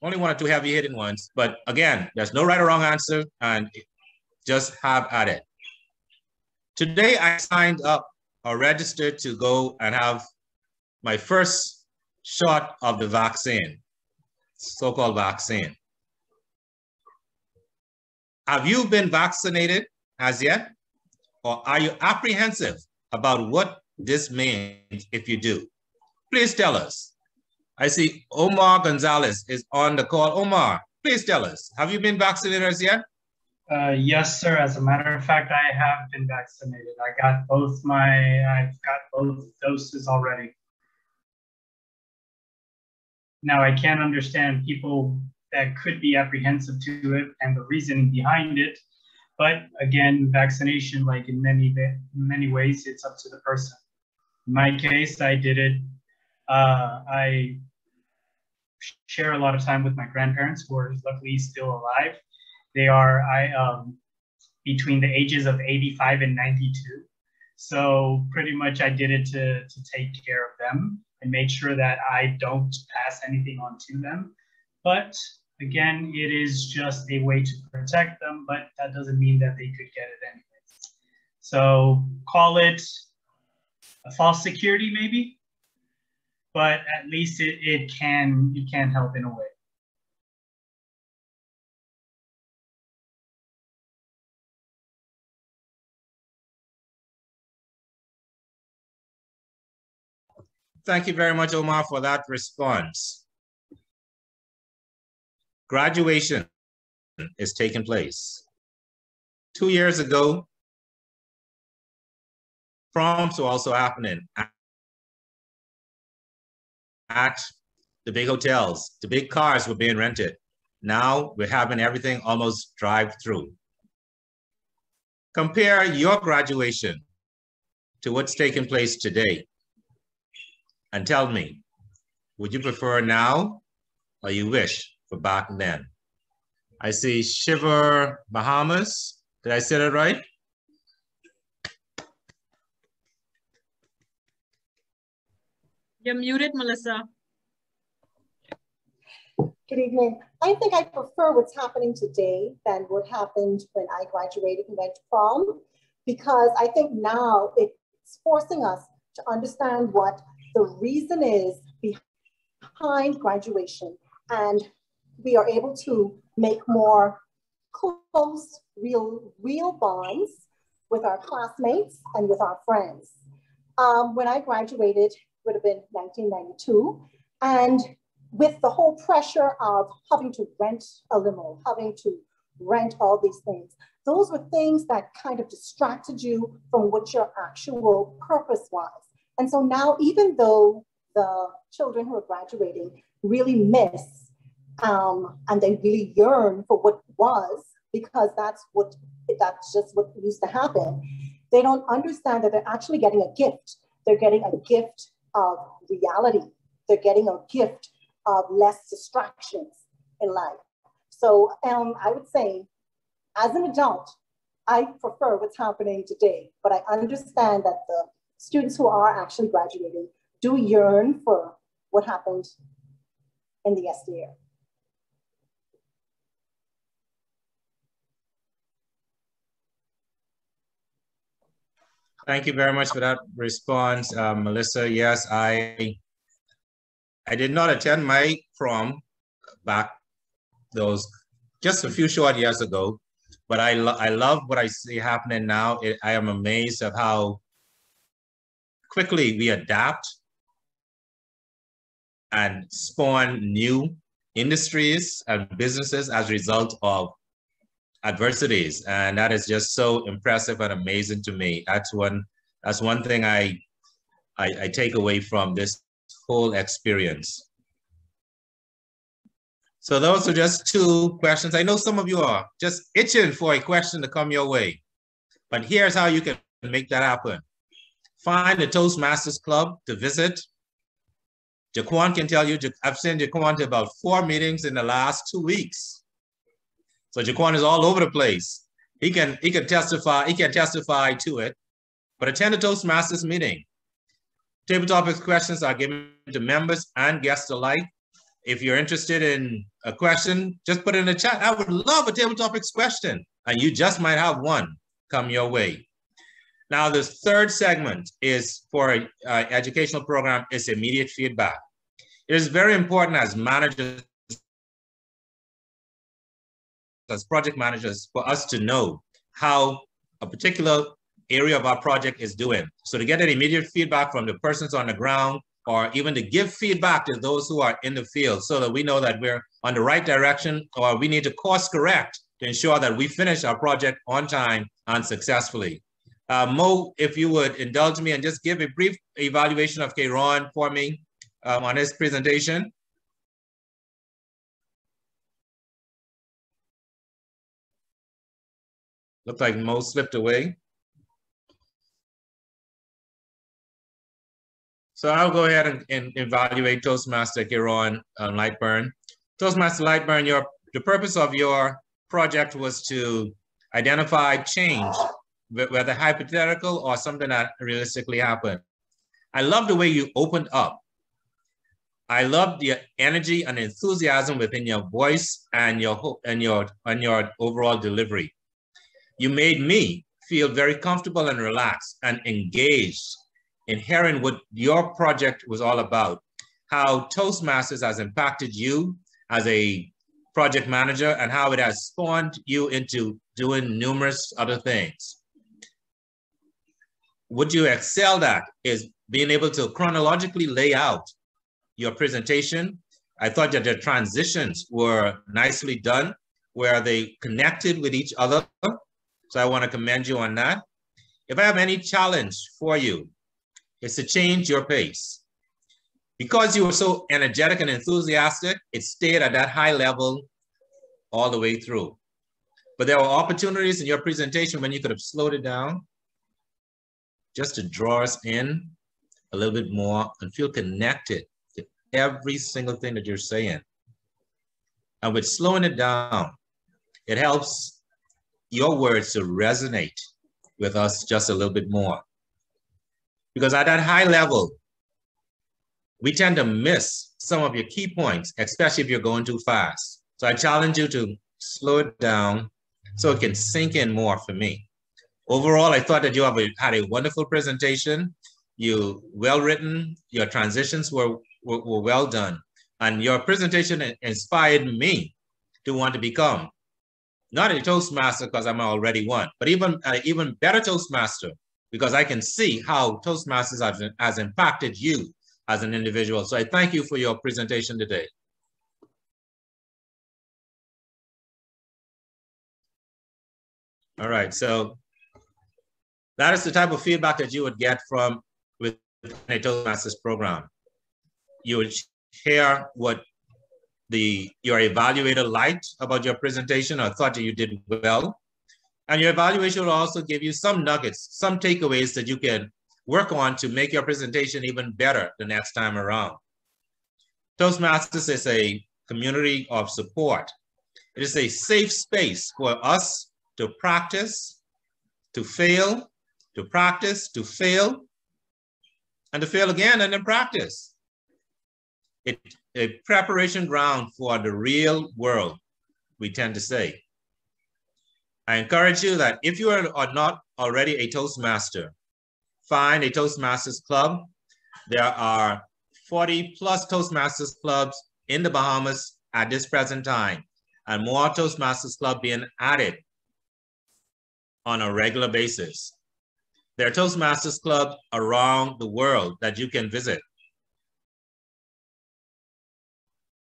Only 1 or 2 heavy hitting ones, but again, there's no right or wrong answer and just have at it. Today I signed up or registered to go and have my first shot of the vaccine, so-called vaccine. Have you been vaccinated as yet? Or are you apprehensive about what this means if you do? Please tell us. I see Omar Gonzalez is on the call. Omar, please tell us, have you been vaccinated as yet? Yes, sir. As a matter of fact, I have been vaccinated. I've got both doses already. Now, I can understand people that could be apprehensive to it and the reasoning behind it. But again, vaccination, like in many ways, it's up to the person. In my case, I did it. I share a lot of time with my grandparents who are luckily still alive. They are between the ages of 85 and 92. So pretty much I did it to take care of them and make sure that I don't pass anything on to them. But again, it is just a way to protect them, but that doesn't mean that they could get it anyways. So call it a false security maybe, but at least it can help in a way. Thank you very much, Omar, for that response. Graduation is taking place. 2 years ago, proms were also happening at the big hotels. The big cars were being rented. Now we're having everything almost drive-through. Compare your graduation to what's taking place today. And tell me, would you prefer now or you wish for back then? I see Shiver Bahamas. Did I say that right? You're muted, Melissa. Good evening. I think I prefer what's happening today than what happened when I graduated and went to prom, because I think now it's forcing us to understand what the reason is behind graduation, and we are able to make more close, real bonds with our classmates and with our friends. When I graduated, it would have been 1992, and with the whole pressure of having to rent a limo, having to rent all these things, those were things that kind of distracted you from what your actual purpose was. And so now, even though the children who are graduating really miss and they really yearn for what was, because that's just what used to happen, they don't understand that they're actually getting a gift. They're getting a gift of reality. They're getting a gift of less distractions in life. So I would say, as an adult, I prefer what's happening today, but I understand that the students who are actually graduating do yearn for what happened in the SDA. Thank you very much for that response, Melissa. Yes, I did not attend my prom back those just a few short years ago, but I love what I see happening now. I am amazed at how quickly we adapt and spawn new industries and businesses as a result of adversities. And that is just so impressive and amazing to me. That's one thing I take away from this whole experience. So those are just two questions. I know some of you are just itching for a question to come your way, but here's how you can make that happen. Find a Toastmasters club to visit. Jaquan can tell you, I've sent Jaquan to about 4 meetings in the last 2 weeks. So Jaquan is all over the place. He can testify to it, but attend a Toastmasters meeting. Table topics questions are given to members and guests alike. If you're interested in a question, just put it in the chat. I would love a table topics question, and you just might have one come your way. Now, the third segment is for an educational program is immediate feedback. It is very important as managers, as project managers, for us to know how a particular area of our project is doing. So to get an immediate feedback from the persons on the ground, or even to give feedback to those who are in the field so that we know that we're on the right direction, or we need to course correct to ensure that we finish our project on time and successfully. Mo, if you would indulge me and just give a brief evaluation of Kayron for me on his presentation. Looks like Mo slipped away. So I'll go ahead and evaluate Toastmaster Kayron Lighbourne. Toastmaster Lighbourne, the purpose of your project was to identify change, whether hypothetical or something that realistically happened. I love the way you opened up. I love the energy and enthusiasm within your voice and your overall delivery. You made me feel very comfortable and relaxed and engaged in hearing what your project was all about, how Toastmasters has impacted you as a project manager and how it has spawned you into doing numerous other things. What you excelled at is being able to chronologically lay out your presentation. I thought that the transitions were nicely done, where they connected with each other. So I want to commend you on that. If I have any challenge for you, it's to change your pace. Because you were so energetic and enthusiastic, it stayed at that high level all the way through. But there were opportunities in your presentation when you could have slowed it down just to draw us in a little bit more and feel connected to every single thing that you're saying. And with slowing it down, it helps your words to resonate with us just a little bit more. Because at that high level, we tend to miss some of your key points, especially if you're going too fast. So I challenge you to slow it down so it can sink in more for me. Overall, I thought that you had a wonderful presentation. You well written, your transitions were well done. And your presentation inspired me to want to become not a Toastmaster because I'm already one, but even better Toastmaster because I can see how Toastmasters has impacted you as an individual. So I thank you for your presentation today. All right, so that is the type of feedback that you would get from within a Toastmasters program. You would hear what your evaluator liked about your presentation or thought that you did well. And your evaluation will also give you some nuggets, some takeaways that you can work on to make your presentation even better the next time around. Toastmasters is a community of support. It is a safe space for us to practice, to fail, to practice, to fail, and to fail again and then practice. It's a preparation ground for the real world, we tend to say. I encourage you that if you are not already a Toastmaster, find a Toastmasters club. There are 40 plus Toastmasters clubs in the Bahamas at this present time, and more Toastmasters clubs being added on a regular basis. There are Toastmasters clubs around the world that you can visit.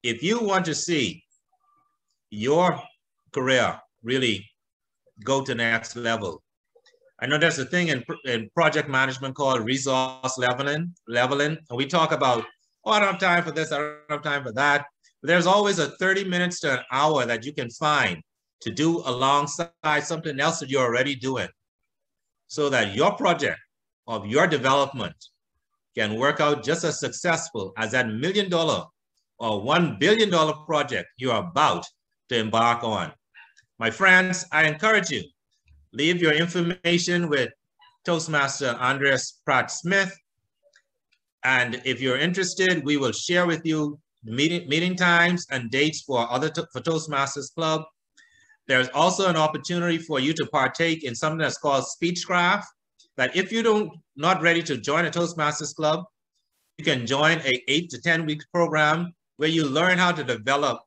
If you want to see your career really go to the next level, I know there's a thing in project management called resource leveling, and we talk about, oh, I don't have time for this, I don't have time for that. But there's always a 30 minutes to an hour that you can find to do alongside something else that you're already doing, so that your project of your development can work out just as successful as that $1 million or $1 billion project you're about to embark on. My friends, I encourage you, leave your information with Toastmaster Andreas Pratt-Smith. And if you're interested, we will share with you meeting times and dates for Toastmasters Club. There's also an opportunity for you to partake in something that's called Speechcraft, that if you're not ready to join a Toastmasters Club, you can join an 8 to 10 week program where you learn how to develop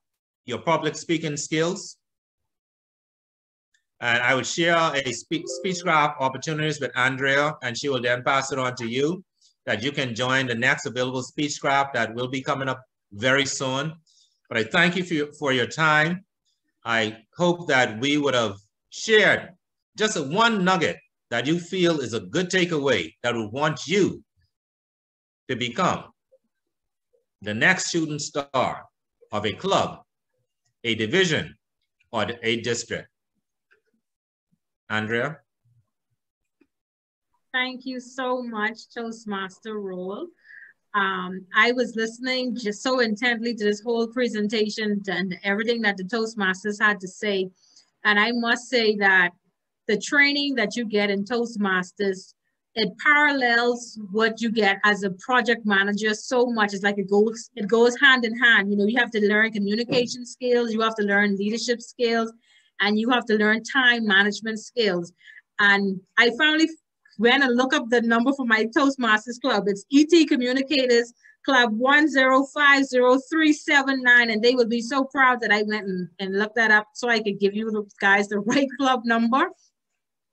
your public speaking skills. And I would share a Speechcraft opportunities with Andrea, and she will then pass it on to you, that you can join the next available Speechcraft that will be coming up very soon. But I thank you for your time. I hope that we would have shared just one nugget that you feel is a good takeaway that would want you to become the next shooting star of a club, a division, or a district. Andrea? Thank you so much, Toastmaster Roll. I was listening just so intently to this whole presentation and everything that the Toastmasters had to say. And I must say that the training that you get in Toastmasters, it parallels what you get as a project manager so much. It's like it goes hand in hand. You know, you have to learn communication skills, you have to learn leadership skills, and you have to learn time management skills. And I finally went and looked up the number for my Toastmasters Club. It's ET Communicators Club 1050379, and they would be so proud that I went and looked that up so I could give you guys the right club number.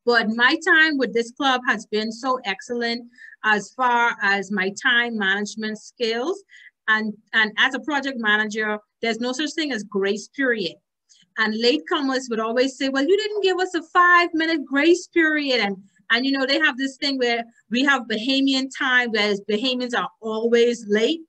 But my time with this club has been so excellent as far as my time management skills. And as a project manager, there's no such thing as grace period. And latecomers would always say, well, you didn't give us a 5-minute grace period. And you know, they have this thing where we have Bahamian time, whereas Bahamians are always late.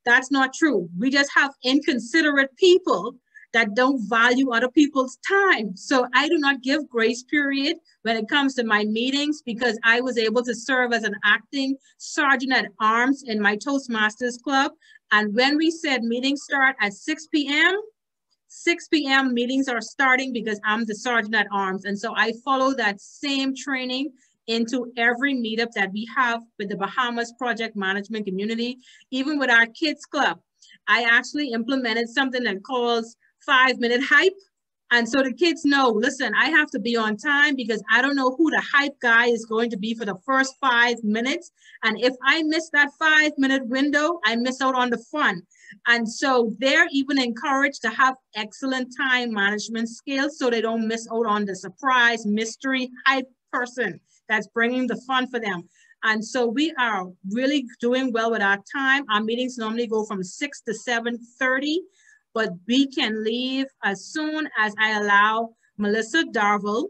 That's not true. We just have inconsiderate people that don't value other people's time. So I do not give grace period when it comes to my meetings, because I was able to serve as an acting sergeant at arms in my Toastmasters Club. And when we said meetings start at 6 p.m., 6 p.m. meetings are starting because I'm the sergeant at arms. And so I follow that same training into every meetup that we have with the Bahamas Project Management Community. Even with our kids club, I actually implemented something that calls 5-minute hype. And so the kids know, listen, I have to be on time because I don't know who the hype guy is going to be for the first 5 minutes. And if I miss that 5-minute window, I miss out on the fun. And so they're even encouraged to have excellent time management skills so they don't miss out on the surprise mystery hype person that's bringing the fun for them. And so we are really doing well with our time. Our meetings normally go from 6 to 7:30, but we can leave as soon as I allow Melissa Darville.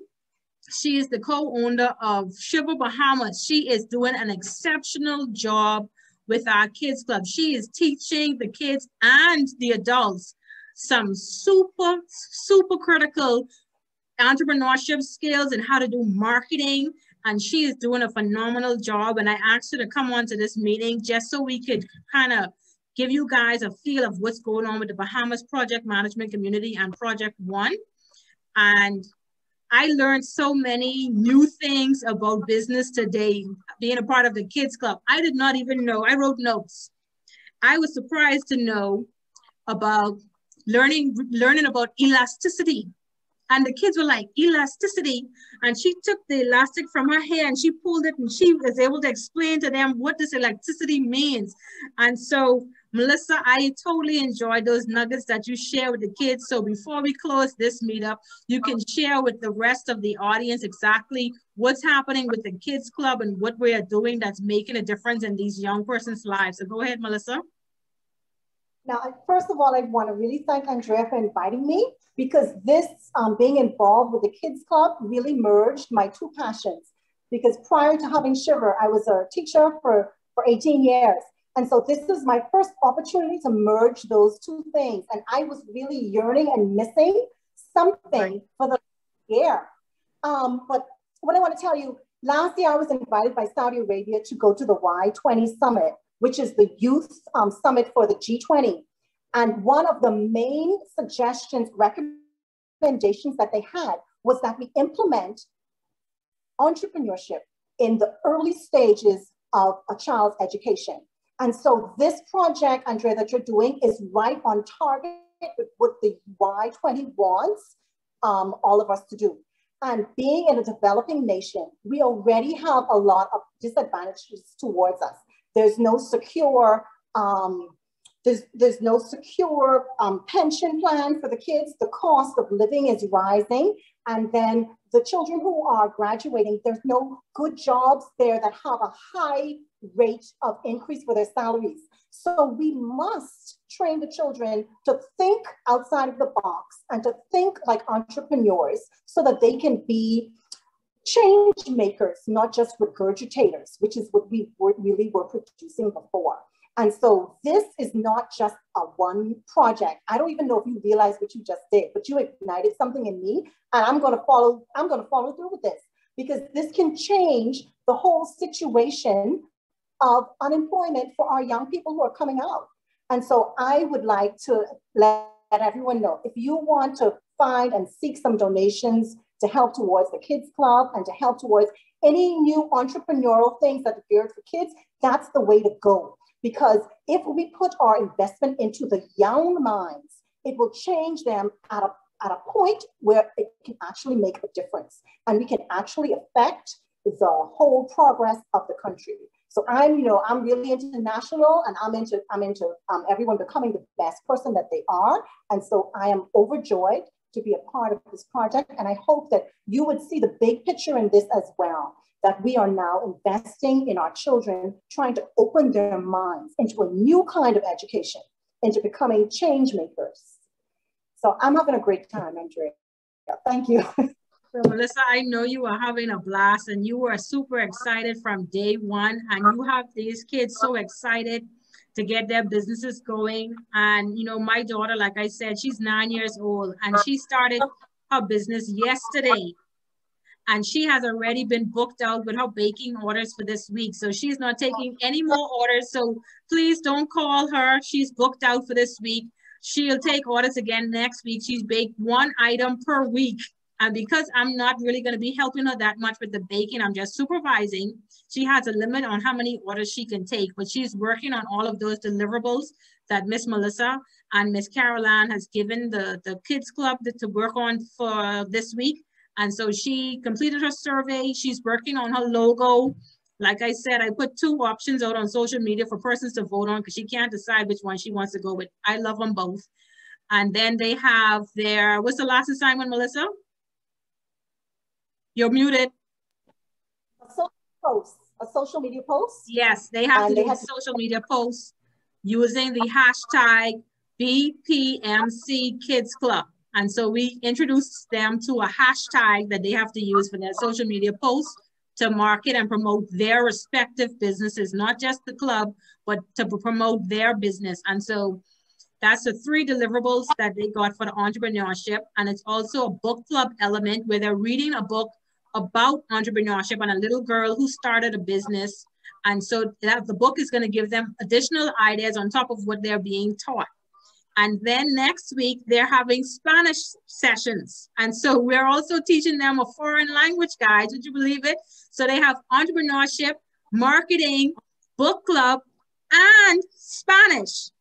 She is the co-owner of Shiver Bahamas. She is doing an exceptional job with our kids club. She is teaching the kids and the adults some super critical entrepreneurship skills and how to do marketing. And she is doing a phenomenal job. And I asked her to come on to this meeting just so we could kind of give you guys a feel of what's going on with the Bahamas Project Management Community and Project One. And I learned so many new things about business today, being a part of the Kids Club. I did not even know, I wrote notes. I was surprised to know about learning about elasticity. And the kids were like, elasticity. And she took the elastic from her hair and she pulled it and she was able to explain to them what this elasticity means. And so, Melissa, I totally enjoyed those nuggets that you share with the kids. So before we close this meetup, you can share with the rest of the audience exactly what's happening with the Kids Club and what we are doing that's making a difference in these young persons' lives. So go ahead, Melissa. Now, first of all, I want to really thank Andrea for inviting me, because this being involved with the Kids Club really merged my two passions. Because prior to having Shiver, I was a teacher for 18 years. And so this is my first opportunity to merge those two things. And I was really yearning and missing something for the year. But what I want to tell you, last year I was invited by Saudi Arabia to go to the Y20 Summit, which is the youth summit for the G20. And one of the main suggestions, recommendations that they had was that we implement entrepreneurship in the early stages of a child's education. And so this project, Andrea, that you're doing is right on target with what the Y20 wants all of us to do. And being in a developing nation, we already have a lot of disadvantages towards us. There's no secure, there's no secure pension plan for the kids. The cost of living is rising. And then the children who are graduating, there's no good jobs there that have a high rate of increase for their salaries. So we must train the children to think outside of the box and to think like entrepreneurs so that they can be change makers, not just regurgitators, which is what we really were producing before. And so this is not just a one project. I don't even know if you realize what you just did, but you ignited something in me, and I'm going to follow through with this, because this can change the whole situation of unemployment for our young people who are coming out. And so I would like to let everyone know, if you want to find and seek some donations to help towards the Kids Club and to help towards any new entrepreneurial things that are geared for kids, that's the way to go. Because if we put our investment into the young minds, it will change them at a point where it can actually make a difference. And we can actually affect the whole progress of the country. So I'm really international, and I'm into everyone becoming the best person that they are. And so I am overjoyed to be a part of this project. And I hope that you would see the big picture in this as well, that we are now investing in our children, trying to open their minds into a new kind of education, into becoming change makers. So I'm having a great time, Andrea. Thank you. So Melissa, I know you are having a blast and you were super excited from day one, and you have these kids so excited to get their businesses going. And my daughter, like I said, she's 9 years old and she started her business yesterday. And she has already been booked out with her baking orders for this week. So she's not taking any more orders. So please don't call her. She's booked out for this week. She'll take orders again next week. She's baked one item per week. And because I'm not really going to be helping her that much with the baking, I'm just supervising. She has a limit on how many orders she can take, but she's working on all of those deliverables that Miss Melissa and Miss Caroline has given the Kids Club to work on for this week. And so she completed her survey. She's working on her logo. Like I said, I put 2 options out on social media for persons to vote on because she can't decide which one she wants to go with. I love them both. And then they have their, what's the last assignment, Melissa? You're muted. A social media post? Yes, they have to do a social media post using the hashtag BPMC Kids Club. And so we introduced them to a hashtag that they have to use for their social media posts to market and promote their respective businesses, not just the club, but to promote their business. And so that's the 3 deliverables that they got for the entrepreneurship. And it's also a book club element where they're reading a book about entrepreneurship and a little girl who started a business. And so the book is going to give them additional ideas on top of what they're being taught. And then next week, they're having Spanish sessions. And so we're also teaching them a foreign language guide, would you believe it? So they have entrepreneurship, marketing, book club, and Spanish.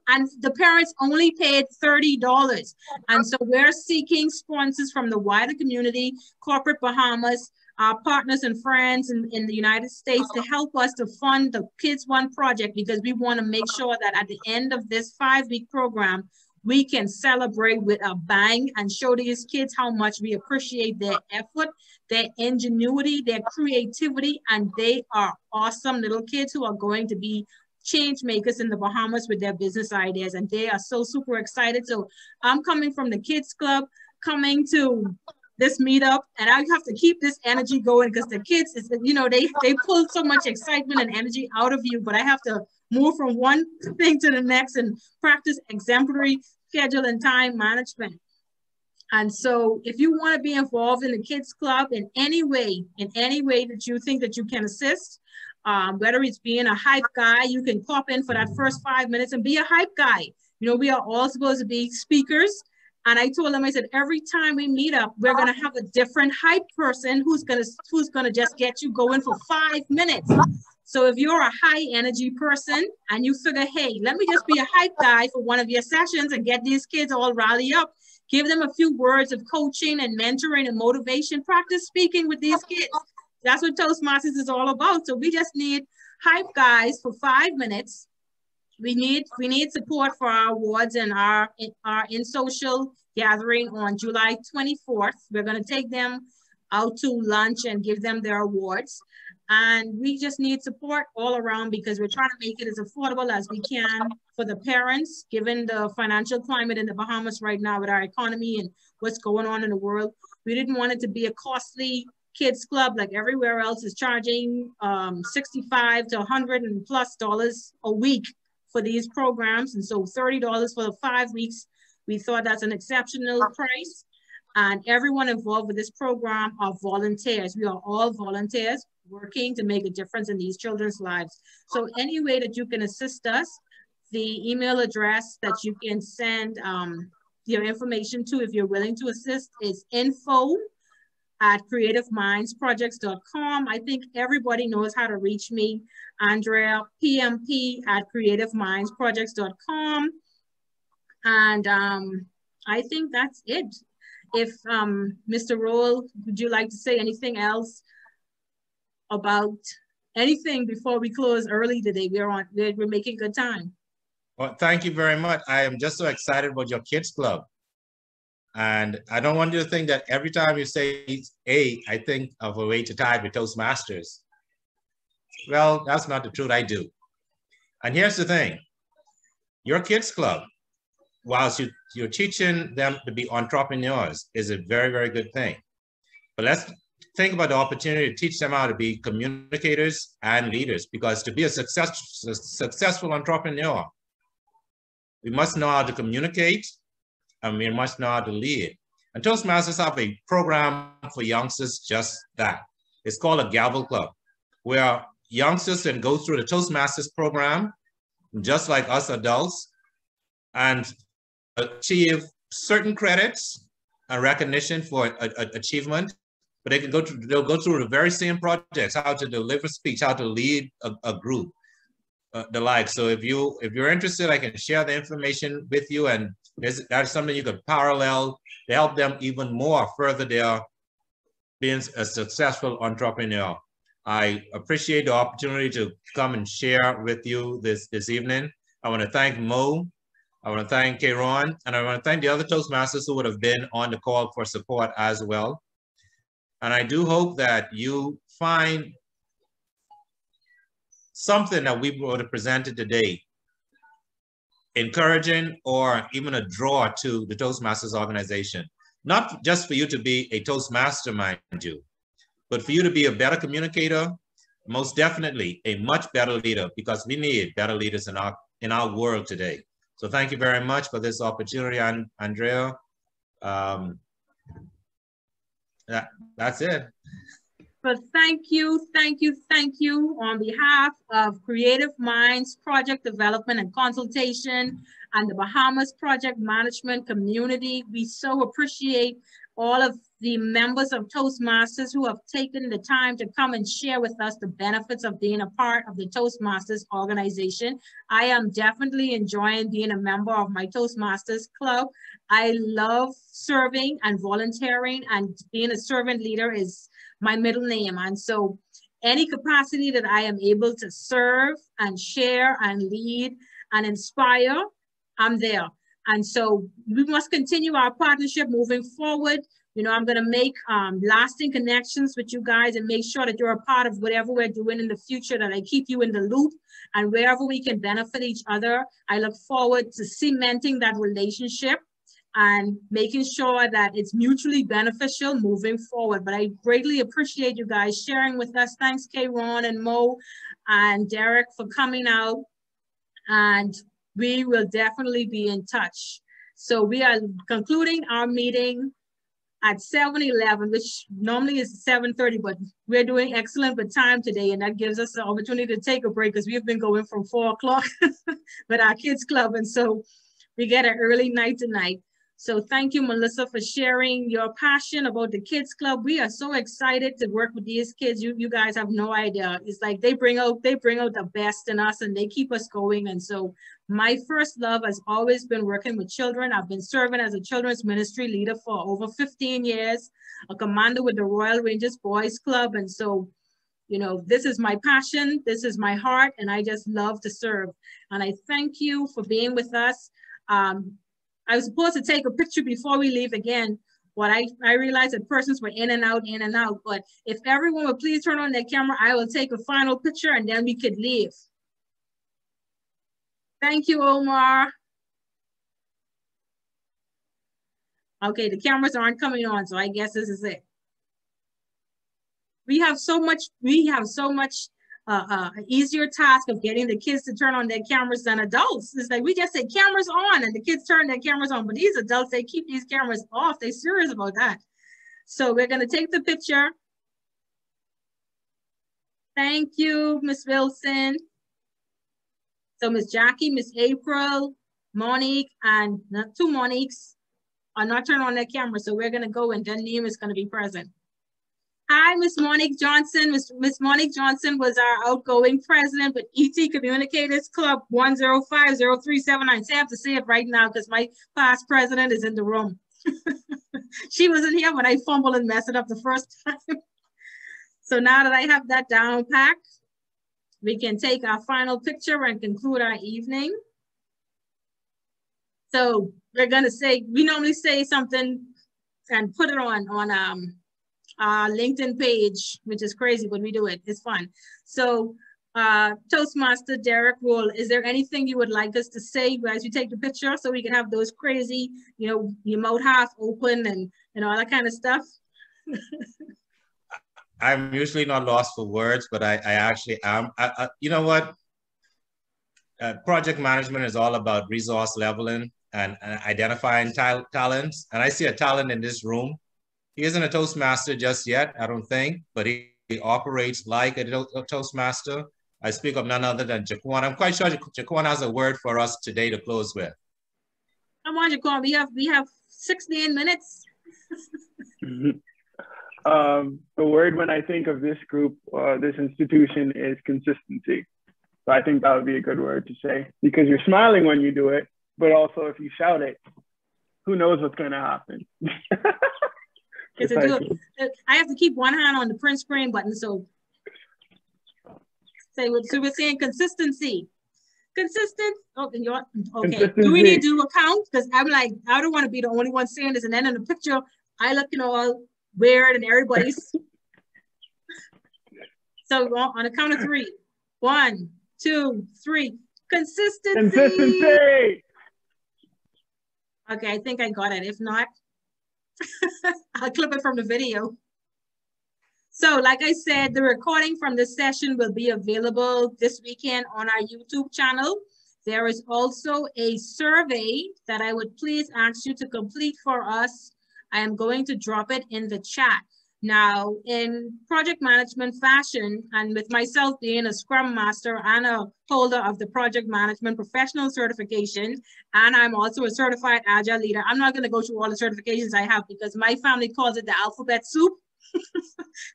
And the parents only paid $30. And so we're seeking sponsors from the wider community, corporate Bahamas, our partners and friends in the United States to help us to fund the Kids One project, because we want to make sure that at the end of this 5-week program, we can celebrate with a bang and show these kids how much we appreciate their effort, their ingenuity, their creativity, and they are awesome little kids who are going to be change makers in the Bahamas with their business ideas, and they are so super excited. So I'm coming from the Kids Club, coming to this meetup, and I have to keep this energy going because the kids, you know, they pull so much excitement and energy out of you, but I have to move from one thing to the next and practice exemplary schedule and time management. And so if you want to be involved in the Kids Club in any way that you think that you can assist, whether it's being a hype guy, you can pop in for that first 5 minutes and be a hype guy. You know, we are all supposed to be speakers. And I told them, I said, every time we meet up, we're going to have a different hype person who's going to just get you going for 5 minutes. So if you're a high energy person and you figure, hey, let me just be a hype guy for one of your sessions and get these kids all rally up, give them a few words of coaching and mentoring and motivation, practice speaking with these kids. That's what Toastmasters is all about. So we just need hype guys for 5 minutes. We need support for our awards and our in-social gathering on July 24th. We're going to take them out to lunch and give them their awards. And we just need support all around because we're trying to make it as affordable as we can for the parents, given the financial climate in the Bahamas right now with our economy and what's going on in the world. We didn't want it to be a costly kids club like everywhere else is charging $65 to $100 and plus a week for these programs. And so $30 for the 5 weeks, we thought that's an exceptional price. And everyone involved with this program are volunteers. We are all volunteers working to make a difference in these children's lives. So any way that you can assist us, the email address that you can send your information to if you're willing to assist is info@creativemindsprojects.com. I think everybody knows how to reach me. Andrea, pmp@creativemindsprojects.com. And I think that's it. If Mr. Roll, would you like to say anything else about anything before we close early today? We're making good time. Well, thank you very much. I am just so excited about your kids club. And I don't want you to think that every time you say A, I think of a way to tie with Toastmasters. Well, that's not the truth. I do. And here's the thing. Your kids club, whilst you're teaching them to be entrepreneurs, is a very, very good thing. But let's think about the opportunity to teach them how to be communicators and leaders, because to be a successful entrepreneur, we must know how to communicate and we must know how to lead. And Toastmasters have a program for youngsters just that. It's called a Gavel Club, where youngsters can go through the Toastmasters program, just like us adults, and achieve certain credits and recognition for achievement. But they'll go through the very same projects, how to deliver speech, how to lead a group, the like. So if you're interested, I can share the information with you, and that's something you could parallel to help them even more further their being a successful entrepreneur. I appreciate the opportunity to come and share with you this evening. I want to thank Mo, I want to thank Kayron, and I want to thank the other Toastmasters who would have been on the call for support as well. And I do hope that you find something that we would have presented today encouraging or even a draw to the Toastmasters organization. Not just for you to be a Toastmaster, mind you, but for you to be a better communicator, most definitely a much better leader, because we need better leaders in our world today. So thank you very much for this opportunity, Andrea. That's it. But thank you on behalf of Creative Minds Project Development and Consultation and the Bahamas Project Management Community. We so appreciate all of the members of Toastmasters who have taken the time to come and share with us the benefits of being a part of the Toastmasters organization. I am definitely enjoying being a member of my Toastmasters club. I love serving and volunteering, and being a servant leader is my middle name. And so any capacity that I am able to serve and share and lead and inspire, I'm there. And so we must continue our partnership moving forward. You know, I'm going to make lasting connections with you guys and make sure that you're a part of whatever we're doing in the future, that I keep you in the loop, and wherever we can benefit each other, I look forward to cementing that relationship and making sure that it's mutually beneficial moving forward. But I greatly appreciate you guys sharing with us. Thanks, K-Ron and Mo and Derek, for coming out. And we will definitely be in touch. So we are concluding our meeting at 7:11, which normally is 7:30, but we're doing excellent with time today, and that gives us the opportunity to take a break because we've been going from 4 o'clock with our kids club, and so we get an early night tonight. So thank you, Melissa, for sharing your passion about the kids club. We are so excited to work with these kids. You guys have no idea. It's like they bring out the best in us, and they keep us going. And so my first love has always been working with children. I've been serving as a children's ministry leader for over 15 years, a commander with the Royal Rangers Boys Club. And so, you know, this is my passion, this is my heart, and I just love to serve. And I thank you for being with us. I was supposed to take a picture before we leave again, but I realized that persons were in and out. But if everyone would please turn on their camera, I will take a final picture and then we could leave. Thank you, Omar. Okay, the cameras aren't coming on, so I guess this is it. We have so much easier task of getting the kids to turn on their cameras than adults. It's like we just say cameras on and the kids turn their cameras on, but these adults, they keep these cameras off. They're serious about that. So we're gonna take the picture. Thank you, Miss Wilson. So Miss Jackie, Miss April, Monique, and two Moniques are not turning on their camera. So we're gonna go and then Liam is gonna be present. Hi, Miss Monique Johnson. Miss Monique Johnson was our outgoing president with ET Communicators Club 1050379. I have to say it right now because my past president is in the room. She wasn't here when I fumbled and messed it up the first time. So now that I have that down pack, we can take our final picture and conclude our evening. So we're gonna say, we normally say something and put it on our LinkedIn page, which is crazy, but we do it. It's fun. So Toastmaster Derek Roll, is there anything you would like us to say as you take the picture so we can have those crazy, you know, your mouth half open and all that kind of stuff? I'm usually not lost for words, but I actually am. You know what? Project management is all about resource leveling and identifying talents. And I see a talent in this room. He isn't a Toastmaster just yet, I don't think, but he operates like a Toastmaster. I speak of none other than Jaquan. I'm quite sure Jaquan has a word for us today to close with. Come on, Jaquan, we have 16 minutes. The word when I think of this group, this institution, is consistency. So I think that would be a good word to say, because you're smiling when you do it, but also if you shout it, who knows what's going to happen. I have to keep one hand on the print screen button. So we're saying consistency. Consistent. Oh, and you're okay. Do we need to do a count? Because I'm like, I don't want to be the only one saying this. And then in the picture, I look, all weird and everybody's. So on a count of 3. 1, 2, 3. Consistency. Consistency. Okay, I think I got it. If not, I'll clip it from the video. So like I said, the recording from this session will be available this weekend on our YouTube channel. There is also a survey that I would please ask you to complete for us. I am going to drop it in the chat. Now, in project management fashion, and with myself being a Scrum Master and a holder of the Project Management Professional Certification, and I'm also a certified Agile leader. I'm not going to go through all the certifications I have because my family calls it the alphabet soup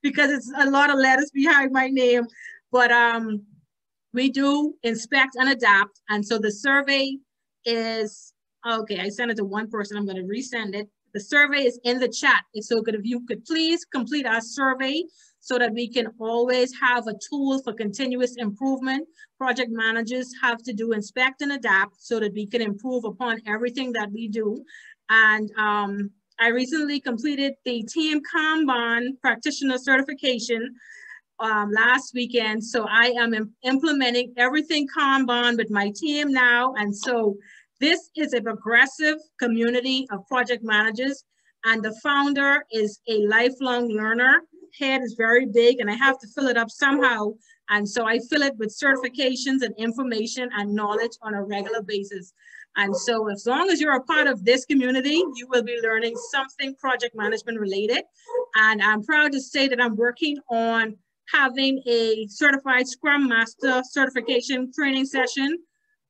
because it's a lot of letters behind my name. But we do inspect and adapt. And so the survey is, okay, I sent it to one person. I'm going to resend it. The survey is in the chat. So if you could please complete our survey so that we can always have a tool for continuous improvement. Project managers have to do inspect and adapt so that we can improve upon everything that we do. And I recently completed the Team Kanban Practitioner Certification last weekend. So I am implementing everything Kanban with my team now. And so this is a progressive community of project managers, and the founder is a lifelong learner. Head is very big, and I have to fill it up somehow. And so I fill it with certifications and information and knowledge on a regular basis. And so as long as you're a part of this community, you will be learning something project management related. And I'm proud to say that I'm working on having a certified Scrum Master certification training session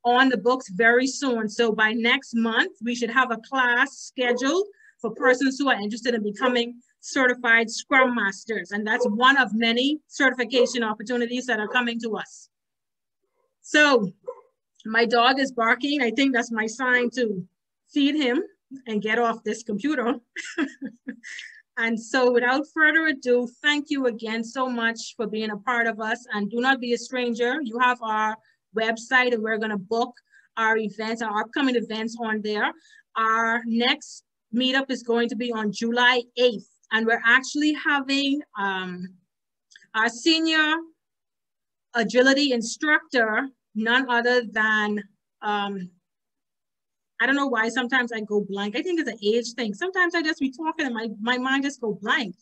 on the books very soon. So by next month, we should have a class scheduled for persons who are interested in becoming certified Scrum Masters. And that's one of many certification opportunities that are coming to us. So my dog is barking. I think that's my sign to feed him and get off this computer. And so without further ado, thank you again so much for being a part of us, and do not be a stranger. You have our website, and we're going to book our events, our upcoming events on there. Our next meetup is going to be on July 8th, and we're actually having our senior agility instructor, none other than, I don't know why sometimes I go blank. I think it's an age thing. Sometimes I just be talking and my mind just go blank.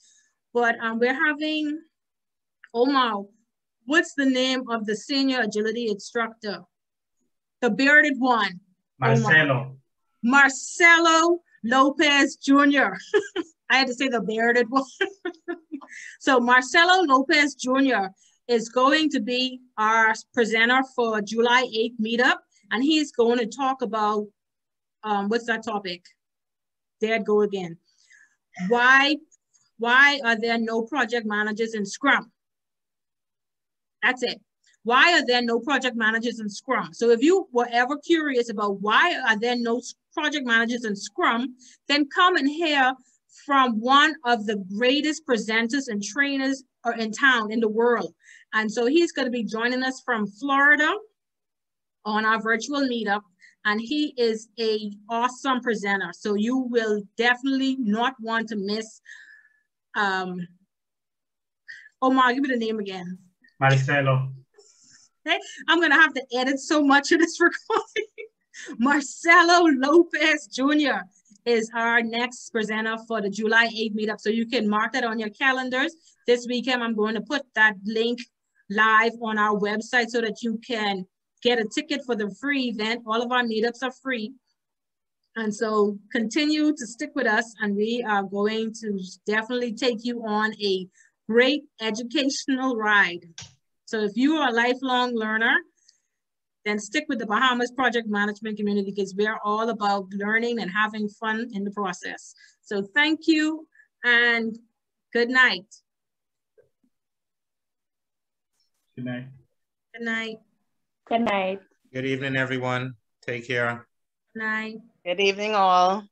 But we're having, Omar, what's the name of the senior agility instructor? The bearded one. Marcelo. Marcelo Lopez Jr. I had to say the bearded one. So Marcelo Lopez Jr. is going to be our presenter for July 8th meetup. And he's going to talk about, what's that topic? There it go again. Why are there no project managers in Scrum? That's it. Why are there no project managers in Scrum? So if you were ever curious about why are there no project managers in Scrum, then come and hear from one of the greatest presenters and trainers in town, in the world. And so he's going to be joining us from Florida on our virtual meetup. And he is an awesome presenter. So you will definitely not want to miss. Omar, give me the name again. Marcelo. Okay, I'm going to have to edit so much of this recording. Marcelo Lopez Jr. is our next presenter for the July 8th meetup. So you can mark that on your calendars. This weekend, I'm going to put that link live on our website so that you can get a ticket for the free event. All of our meetups are free. And so continue to stick with us, and we are going to definitely take you on a great educational ride. So if you are a lifelong learner, then stick with the Bahamas Project Management Community, because we are all about learning and having fun in the process. So thank you and good night. Good night. Good night. Good night. Good evening, everyone. Take care. Good night. Good evening, all.